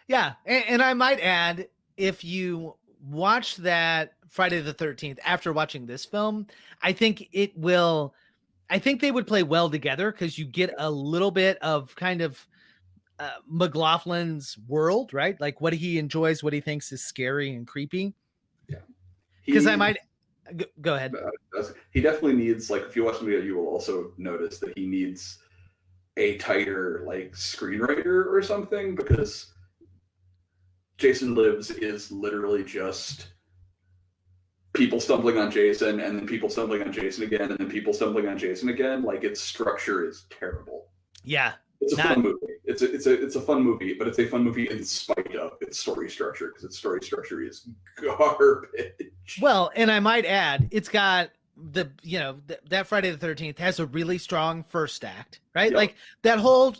Yeah. And I might add, if you watch that Friday the 13th after watching this film, I think they would play well together, because you get a little bit of kind of McLaughlin's world, right? Like what he enjoys, what he thinks is scary and creepy. Yeah. Because I might go ahead. He definitely needs, if you watch the video, you will also notice that he needs a tighter screenwriter or something, because Jason Lives is literally just people stumbling on Jason, and then people stumbling on Jason again, and then people stumbling on Jason again. Its structure is terrible. Yeah. It's a fun movie. It's a fun movie, but it's a fun movie in spite of its story structure, because its story structure is garbage. Well, and I might add, it's got that Friday the 13th has a really strong first act, right? Yep. Like that whole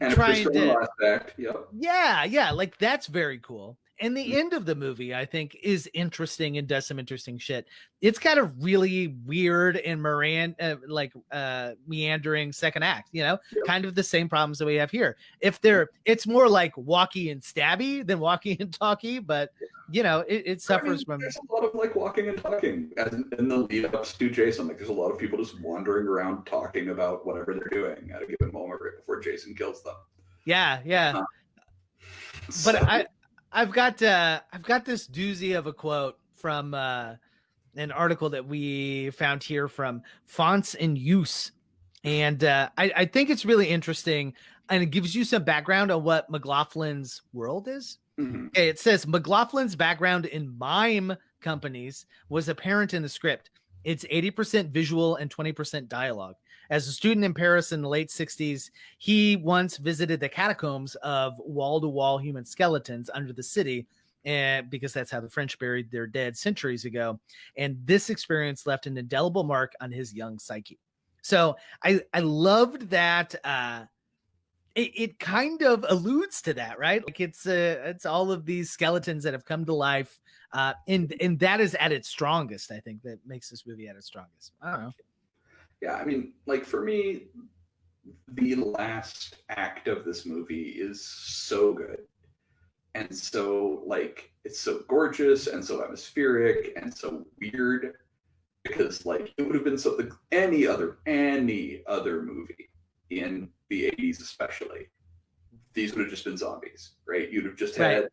and trying to last act. Yep. Yeah, like that's very cool. And the end of the movie, I think, is interesting and does some interesting shit. It's got a really weird and meandering second act, kind of the same problems that we have here. It's more like walkie and stabby than walkie and talkie, but it suffers from. There's a lot of walking and talking in the lead ups to Jason. There's a lot of people just wandering around talking about whatever they're doing at a given moment right before Jason kills them. Yeah. But I've got this doozy of a quote from an article that we found here from Fonts in Use. And I think it's really interesting, and it gives you some background on what McLaughlin's world is. Mm-hmm. Okay, it says McLaughlin's background in mime companies was apparent in the script. It's 80% visual and 20% dialogue. As a student in Paris in the late 60s, he once visited the catacombs of wall-to-wall human skeletons under the city, because that's how the French buried their dead centuries ago. And this experience left an indelible mark on his young psyche. So I loved that. It kind of alludes to that, right? Like it's all of these skeletons that have come to life. And that is at its strongest, I think, that makes this movie at its strongest. I don't know. Yeah, I mean, for me, the last act of this movie is so good. And so, it's so gorgeous and so atmospheric and so weird, because, it would have been something, any other movie in the 80s especially, these would have just been zombies, right? You'd have just had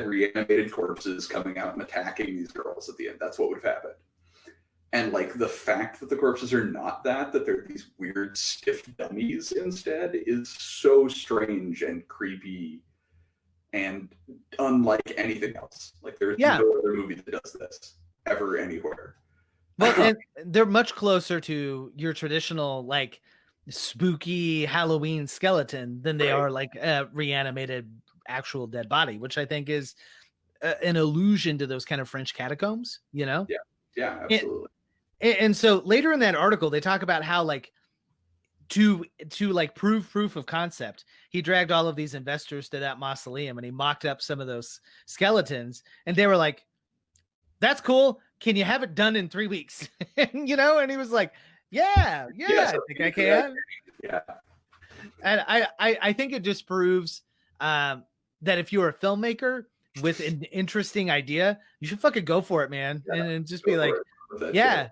reanimated corpses coming out and attacking these girls at the end. That's what would have happened. And the fact that the corpses are not that they're these weird stiff dummies instead is so strange and creepy and unlike anything else. There's no other movie that does this ever anywhere. Well, and they're much closer to your traditional spooky Halloween skeleton than they are a reanimated actual dead body, which I think is an allusion to those kind of French catacombs, Yeah, absolutely. And so later in that article, they talk about how to prove proof of concept, he dragged all of these investors to that mausoleum and he mocked up some of those skeletons, and they were like, "That's cool. Can you have it done in 3 weeks?" And he was like, "Yeah, I think I can." Yeah. And I think it just proves that if you're a filmmaker, with an interesting idea, you should fucking go for it, man. Yeah, and just be like, yeah,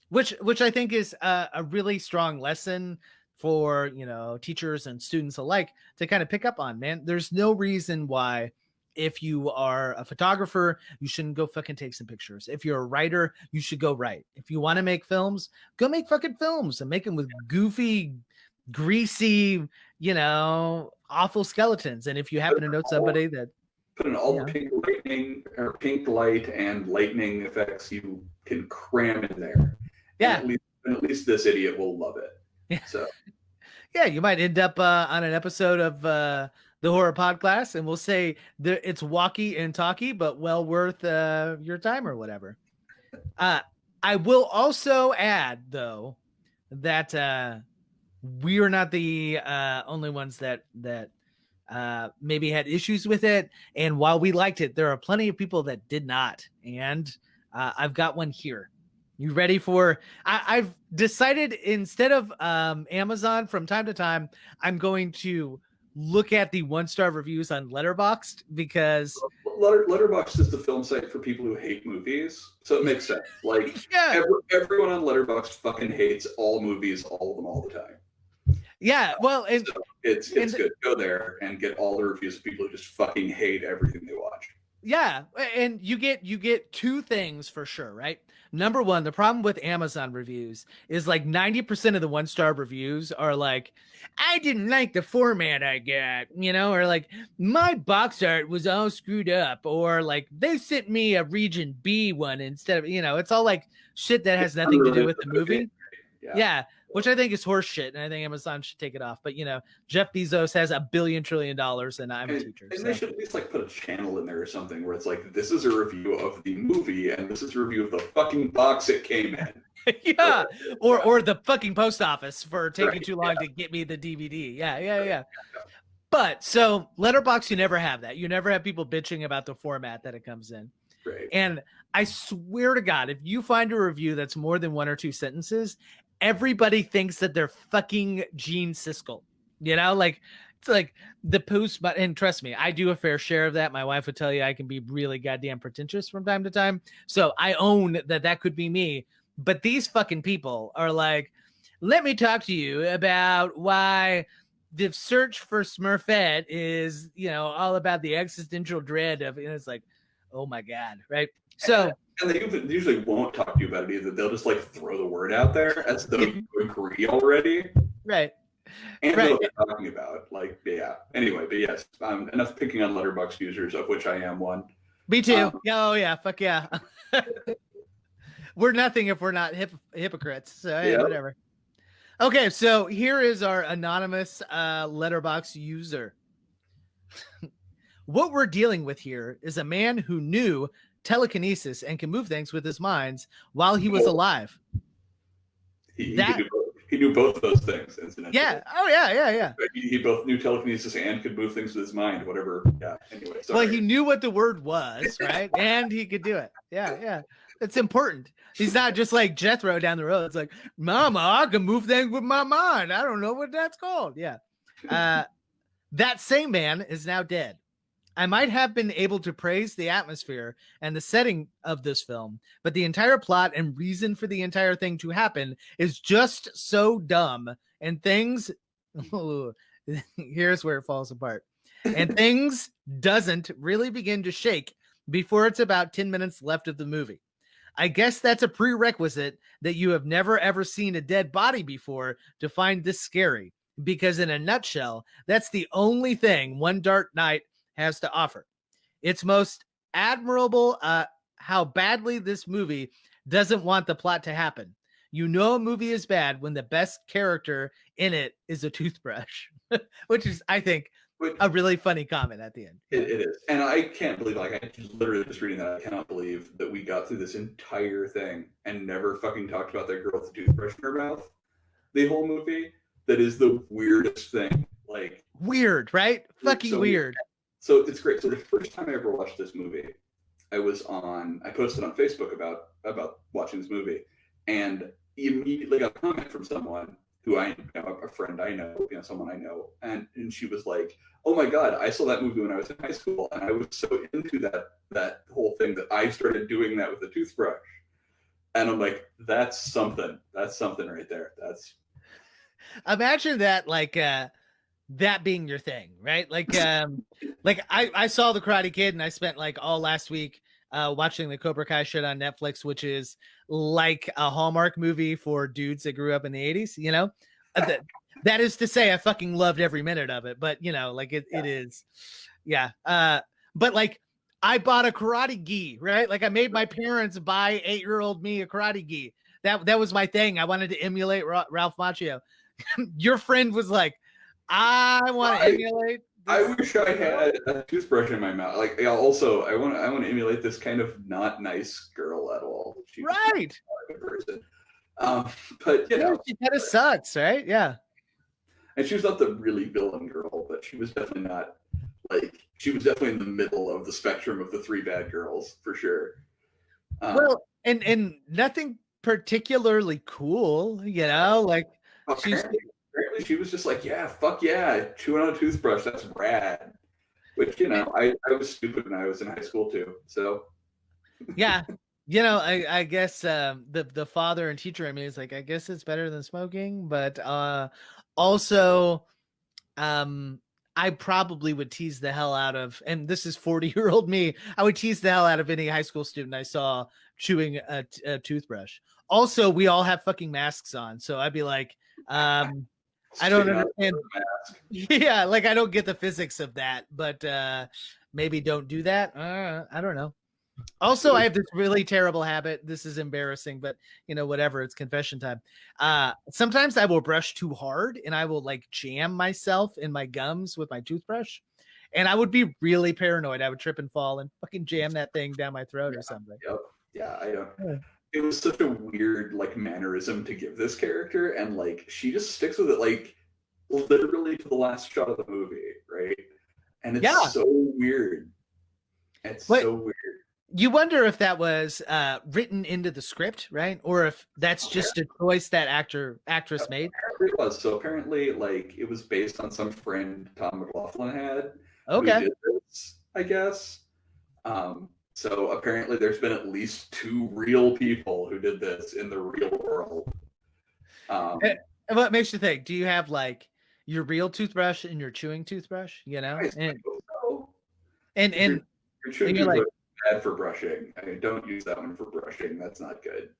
which I think is a really strong lesson for, you know, teachers and students alike to kind of pick up on, man. There's no reason why, if you are a photographer, you shouldn't go fucking take some pictures. If you're a writer, you should go write. If you want to make films, go make fucking films and make them with goofy, greasy, you know, awful skeletons. And if you happen to know somebody that put in all the pink lightning or pink light and lightning effects you can cram in there. Yeah. And at least this idiot will love it. Yeah. So yeah, you might end up on an episode of the Horror Podcast, and we'll say it's walkie and talkie, but well worth your time or whatever. I will also add, though, that we are not the only ones that maybe had issues with it. And while we liked it, there are plenty of people that did not. And I've got one here. You ready for? I've decided, instead of Amazon, from time to time, I'm going to look at the 1-star reviews on Letterboxd, because Letterboxd is the film site for people who hate movies, so it makes sense. Like, yeah. Everyone on Letterboxd fucking hates all movies, all of them, all the time. Yeah, well, and so it's good. Go there and get all the reviews of people who just fucking hate everything they watch. Yeah, and you get two things for sure, right? Number one, the problem with Amazon reviews is like 90% of the 1-star reviews are like, I didn't like the format I got, you know, or like my box art was all screwed up, or like they sent me a region B one instead of, you know, it's all like shit that has nothing to do with the movie. Yeah. Which I think is horse shit, and I think Amazon should take it off. But, you know, Jeff Bezos has $1 billion trillion, and I'm a teacher. And they should at least like put a channel in there or something where it's like, this is a review of the movie, and this is a review of the fucking box it came in. Yeah, or the fucking post office for taking too long to get me the DVD. Yeah. But so Letterboxd, you never have that. You never have people bitching about the format that it comes in. Right. And I swear to God, if you find a review that's more than 1 or 2 sentences, everybody thinks that they're fucking Gene Siskel, you know, like it's like the post. But, and trust me, I do a fair share of that. My wife would tell you I can be really goddamn pretentious from time to time. So I own that could be me. But these fucking people are like, let me talk to you about why the search for Smurfette is, you know, all about the existential dread of, and it's like, oh my God. Right. So, and they usually won't talk to you about it either. They'll just like throw the word out there as though you agree already. Right. And know what they're talking about. Like, yeah. Anyway, but yes, enough picking on Letterboxd users, of which I am one. Me too. Oh yeah. Fuck yeah. We're nothing if we're not hypocrites. So hey, whatever. Okay. So here is our anonymous Letterboxd user. What we're dealing with here is a man who knew telekinesis and can move things with his minds while he was alive. He knew both of those things, incidentally. Yeah. Oh, yeah. He both knew telekinesis and could move things with his mind, whatever. Yeah. Anyway. Sorry. Well, he knew what the word was, right? And he could do it. Yeah. It's important. He's not just like Jethro down the road. It's like, Mama, I can move things with my mind. I don't know what that's called. Yeah. That same man is now dead. I might have been able to praise the atmosphere and the setting of this film, but the entire plot and reason for the entire thing to happen is just so dumb. And things, here's where it falls apart. And things doesn't really begin to shake before it's about 10 minutes left of the movie. I guess that's a prerequisite that you have never ever seen a dead body before to find this scary, because in a nutshell, that's the only thing One Dark Night has to offer. It's most admirable how badly this movie doesn't want the plot to happen. You know a movie is bad when the best character in it is a toothbrush, which is, I think, a really funny comment at the end. It is. And I can't believe, like, I literally just reading that, I cannot believe that we got through this entire thing and never fucking talked about that girl with the toothbrush in her mouth. The whole movie, that is the weirdest thing. Like, weird, right? Fucking weird. So it's great. So the first time I ever watched this movie, I posted on Facebook about watching this movie, and immediately got a comment from someone who a friend I know, someone I know, and she was like, oh my god, I saw that movie when I was in high school, and I was so into that whole thing that I started doing that with a toothbrush. And I'm like, that's something right there. That's Imagine that, like that being your thing, right? Like like I saw the Karate Kid, and I spent like all last week watching the Cobra Kai shit on Netflix, which is like a Hallmark movie for dudes that grew up in the 80s, you know. That is to say, I fucking loved every minute of it, but you know, like it is, yeah. But like, I bought a karate gi, right? Like, I made my parents buy 8-year-old me a karate gi. That was my thing. I wanted to emulate Ralph Macchio. Your friend was like, I want to emulate. I wish I had a toothbrush in my mouth. Like, also, I want to emulate this kind of not nice girl at all. She's right. Not a good person. But you know, she kind of sucks, right? Yeah. And she was not the really villain girl, but she was definitely not like, she was definitely in the middle of the spectrum of the 3 bad girls for sure. Well, and nothing particularly cool, you know, like apparently she was just like, yeah, fuck yeah, chewing on a toothbrush, that's rad. Which, you know, I was stupid when I was in high school too. So yeah. You know, I guess the father and teacher in me is like, I guess it's better than smoking, but also I probably would tease the hell out of, and this is 40-year-old me, I would tease the hell out of any high school student I saw chewing a toothbrush. Also, we all have fucking masks on, so I'd be like, I don't understand. Yeah, like I don't get the physics of that, but maybe don't do that. I don't know. Also, I have this really terrible habit. This is embarrassing, but you know, whatever, it's confession time. Sometimes I will brush too hard and I will like jam myself in my gums with my toothbrush. And I would be really paranoid. I would trip and fall and fucking jam that thing down my throat or something. Yep. Yeah, I don't. It was such a weird like mannerism to give this character, and like she just sticks with it like literally to the last shot of the movie, right? And it's so weird. It's so weird. You wonder if that was written into the script, right? Or if that's just a choice that actress made. It was. So apparently, like, it was based on some friend Tom McLaughlin had. Okay. Who did this, I guess. So apparently there's been at least 2 real people who did this in the real world. And what makes you think? Do you have like your real toothbrush and your chewing toothbrush? You know, and your chewing toothbrush is bad for brushing. I mean, don't use that one for brushing. That's not good.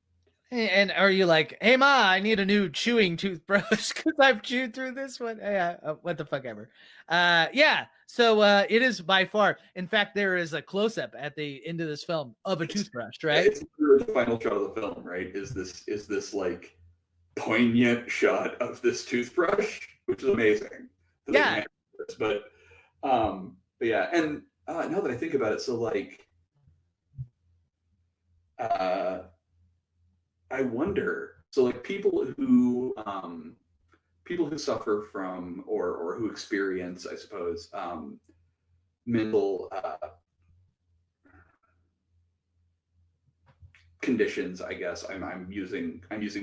And are you like, hey ma, I need a new chewing toothbrush because I've chewed through this one? Yeah, what the fuck ever. Yeah. So it is by far. In fact, there is a close-up at the end of this film of a toothbrush, right? It's the final shot of the film, right? Is this like poignant shot of this toothbrush, which is amazing. Yeah. But yeah, and now that I think about it, so like I wonder, so like people who suffer from or who experience, I suppose, mental conditions, I guess. I'm using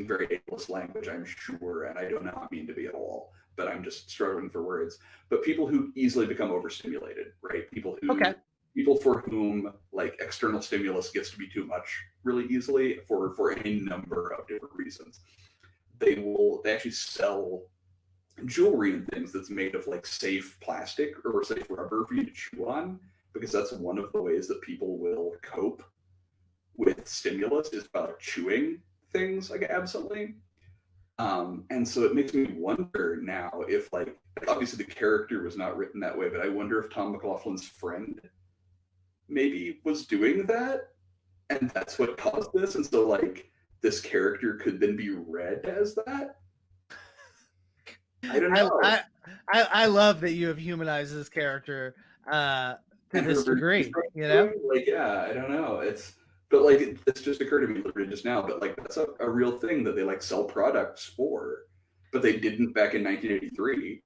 very ableist language, I'm sure, and I do not mean to be at all, but I'm just struggling for words. But people who easily become overstimulated, right? People for whom like external stimulus gets to be too much really easily for any number of different reasons. They actually sell jewelry and things that's made of like safe plastic or safe rubber for you to chew on, because that's one of the ways that people will cope with stimulus is by chewing things like absently. And so it makes me wonder now if like obviously the character was not written that way, but I wonder if Tom McLaughlin's friend maybe was doing that and that's what caused this, and so like this character could then be read as that. I don't know. I love that you have humanized this character to this degree, you know? Like, yeah, I don't know. But like it's just occurred to me literally just now, but like that's a real thing that they like sell products for, but they didn't back in 1983.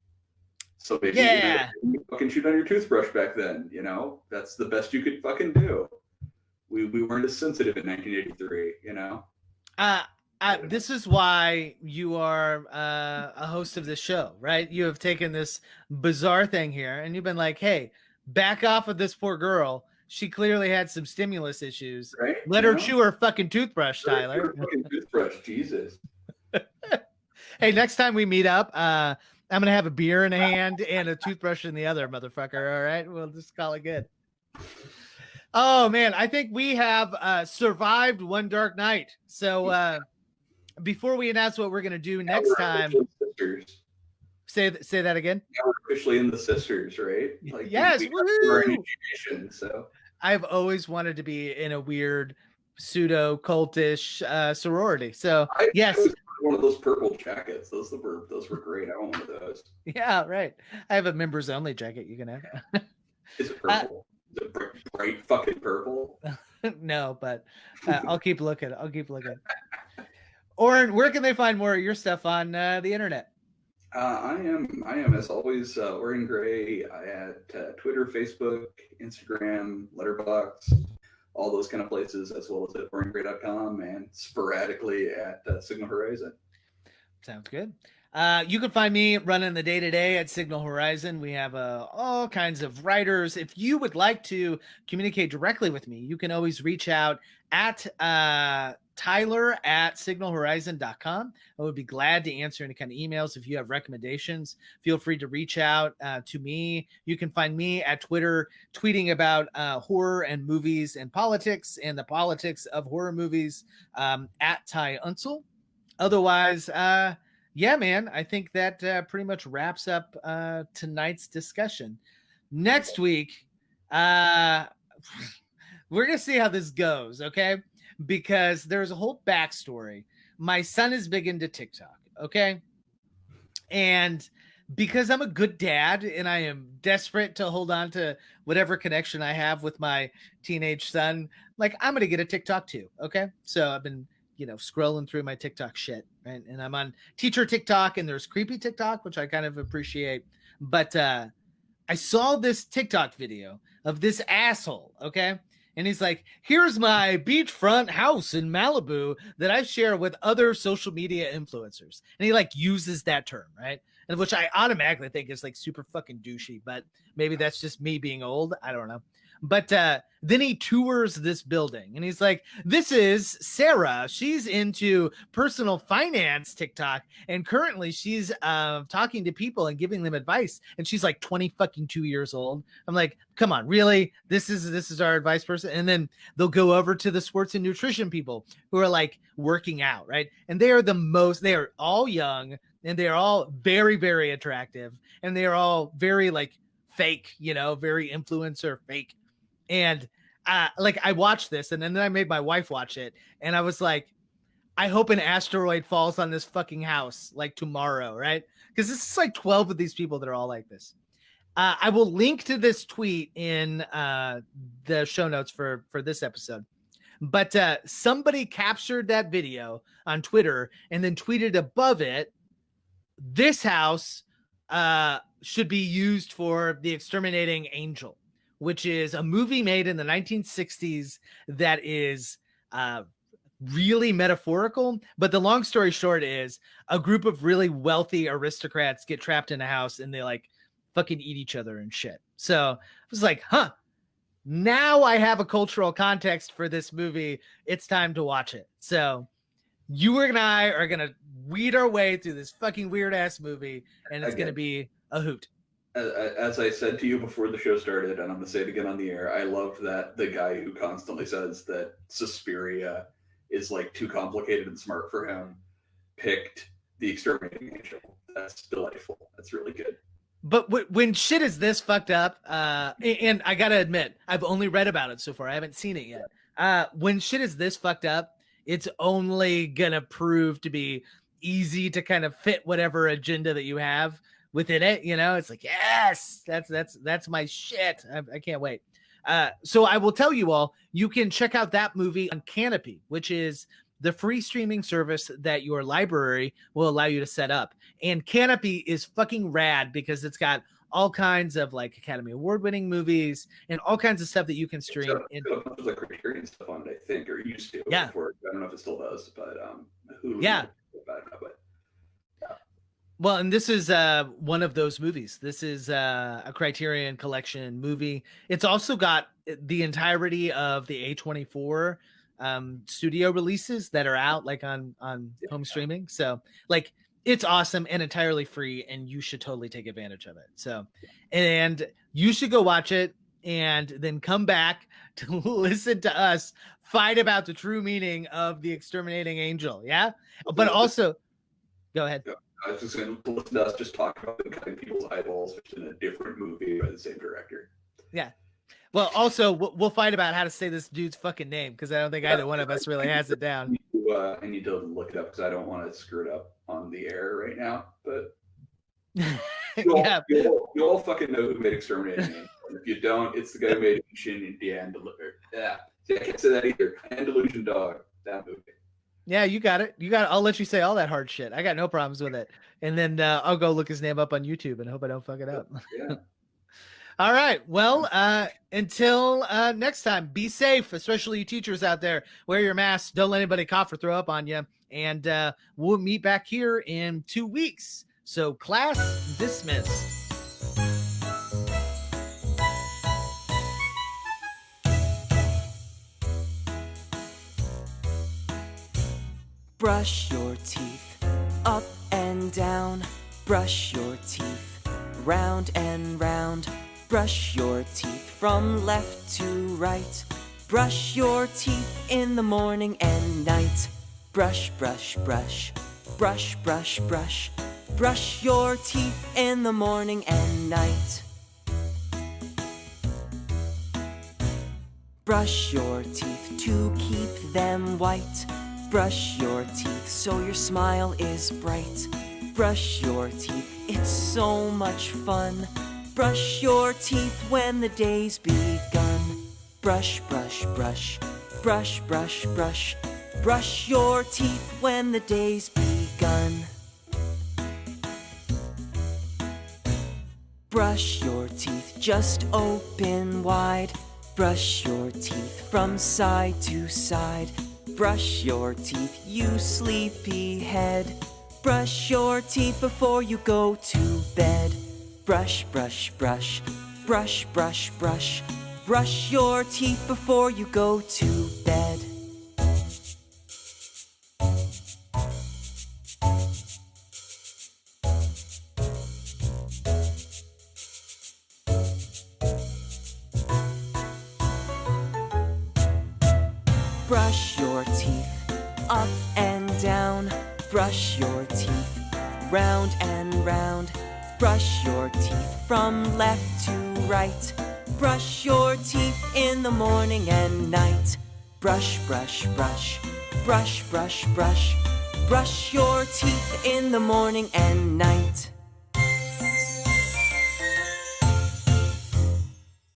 So maybe you fucking shoot on your toothbrush back then, you know? That's the best you could fucking do. We weren't as sensitive in 1983, you know? This is why you are a host of this show, right? You have taken this bizarre thing here and you've been like, hey, back off of this poor girl. She clearly had some stimulus issues. Right? Let her chew her fucking toothbrush, Tyler. Fucking toothbrush, Jesus. Hey, next time we meet up, I'm going to have a beer in a hand and a toothbrush in the other, motherfucker. All right? We'll just call it good. Oh, man. I think we have survived one dark night. So before we announce what we're going to do next time, say that again. Now we're officially in the sisters, right? Like, yes. we're in initiation, so. I've always wanted to be in a weird pseudo cultish sorority. So yes. One of those purple jackets. Those were great. I want one of those. Yeah, right. I have a members only jacket you can have. Is it purple? Is it bright fucking purple? No, but I'll keep looking. Oren, where can they find more of your stuff on the internet? I am as always Oren Gray at Twitter, Facebook, Instagram, Letterboxd, all those kind of places, as well as at orengray.com and sporadically at Signal Horizon. Sounds good. You can find me running the day-to-day at Signal Horizon. We have all kinds of writers. If you would like to communicate directly with me, you can always reach out at Tyler@signalhorizon.com. I would be glad to answer any kind of emails. If you have recommendations, feel free to reach out to me. You can find me at Twitter tweeting about horror and movies and politics and the politics of horror movies at Ty Unsel. Otherwise, yeah, man, I think that pretty much wraps up tonight's discussion. Next week, we're going to see how this goes, okay? Because there's a whole backstory. My son is big into TikTok, okay? And because I'm a good dad and I am desperate to hold on to whatever connection I have with my teenage son, like, I'm going to get a TikTok too, okay? So I've been scrolling through my TikTok shit, right? And I'm on teacher TikTok and there's creepy TikTok, which I kind of appreciate. But I saw this TikTok video of this asshole, okay? And he's like, here's my beachfront house in Malibu that I share with other social media influencers. And he like uses that term, right? And which I automatically think is like super fucking douchey, but maybe that's just me being old. I don't know. But then he tours this building and he's like, this is Sarah. She's into personal finance TikTok. And currently she's talking to people and giving them advice. And she's like 22 years old. I'm like, come on, really? This is our advice person. And then they'll go over to the sports and nutrition people who are like working out, right? And they are all young and they're all very, very attractive. And they are all very like fake, very influencer fake. And I watched this and then I made my wife watch it. And I was like, I hope an asteroid falls on this fucking house like tomorrow, right? Because this is like 12 of these people that are all like this. I will link to this tweet in the show notes for this episode. But somebody captured that video on Twitter and then tweeted above it, this house should be used for The Exterminating Angel, which is a movie made in the 1960s that is really metaphorical. But the long story short is a group of really wealthy aristocrats get trapped in a house and they like fucking eat each other and shit. So I was like, now I have a cultural context for this movie. It's time to watch it. So you and I are going to weed our way through this fucking weird ass movie and it's going to be a hoot. As I said to you before the show started, and I'm going to say it again on the air, I love that the guy who constantly says that Suspiria is like too complicated and smart for him picked The Exterminating Angel. That's delightful. That's really good. But when shit is this fucked up, and I got to admit, I've only read about it so far. I haven't seen it yet. When shit is this fucked up, it's only going to prove to be easy to kind of fit whatever agenda that you have within it. It's like, yes, that's my shit. I can't wait. So I will tell you all, you can check out that movie on Kanopy, which is the free streaming service that your library will allow you to set up. And Kanopy is fucking rad because it's got all kinds of like Academy Award winning movies and all kinds of stuff that you can stream. It's got a bunch of like Criterion stuff on it, I think, or used to. Yeah. Before. I don't know if it still does, but Hulu. Yeah. I don't know, but Well, and this is one of those movies. This is a Criterion Collection movie. It's also got the entirety of the A24 studio releases that are out like on home streaming. So like it's awesome and entirely free, and you should totally take advantage of it. So, and you should go watch it and then come back to listen to us fight about the true meaning of the exterminating angel. Yeah. But also go ahead. I was just going to listen to us just talk about them cutting people's eyeballs, which is in a different movie by the same director. Yeah. Well, also we'll fight about how to say this dude's fucking name, because I don't think either one of us really has it down. I need to look it up because I don't want to screw it up on the air right now. But Yeah. you all fucking know who made Exterminating Angel. And if you don't, it's the guy who made Shin and yeah. See, I can't say that either. And Delusion Dog, that movie. Yeah, you got it. I'll let you say all that hard shit. I got no problems with it. And then I'll go look his name up on YouTube and hope I don't fuck it up. Yeah. All right. Well, until next time, be safe, especially you teachers out there. Wear your masks. Don't let anybody cough or throw up on you. And we'll meet back here in 2 weeks. So class dismissed. Brush your teeth up and down. Brush your teeth round and round. Brush your teeth from left to right. Brush your teeth in the morning and night. Brush, brush, brush. Brush, brush, brush. Brush your teeth in the morning and night. Brush your teeth to keep them white. Brush your teeth so your smile is bright. Brush your teeth, it's so much fun. Brush your teeth when the day's begun. Brush, brush, brush. Brush, brush, brush. Brush your teeth when the day's begun. Brush your teeth, just open wide. Brush your teeth from side to side. Brush your teeth, you sleepy head. Brush your teeth before you go to bed. Brush, brush, brush. Brush, brush, brush. Brush your teeth before you go to bed. Brush your teeth up and down. Brush your teeth round and round. Brush your teeth from left to right. Brush your teeth in the morning and night. Brush, brush, brush. Brush, brush, brush. Brush your teeth in the morning and night.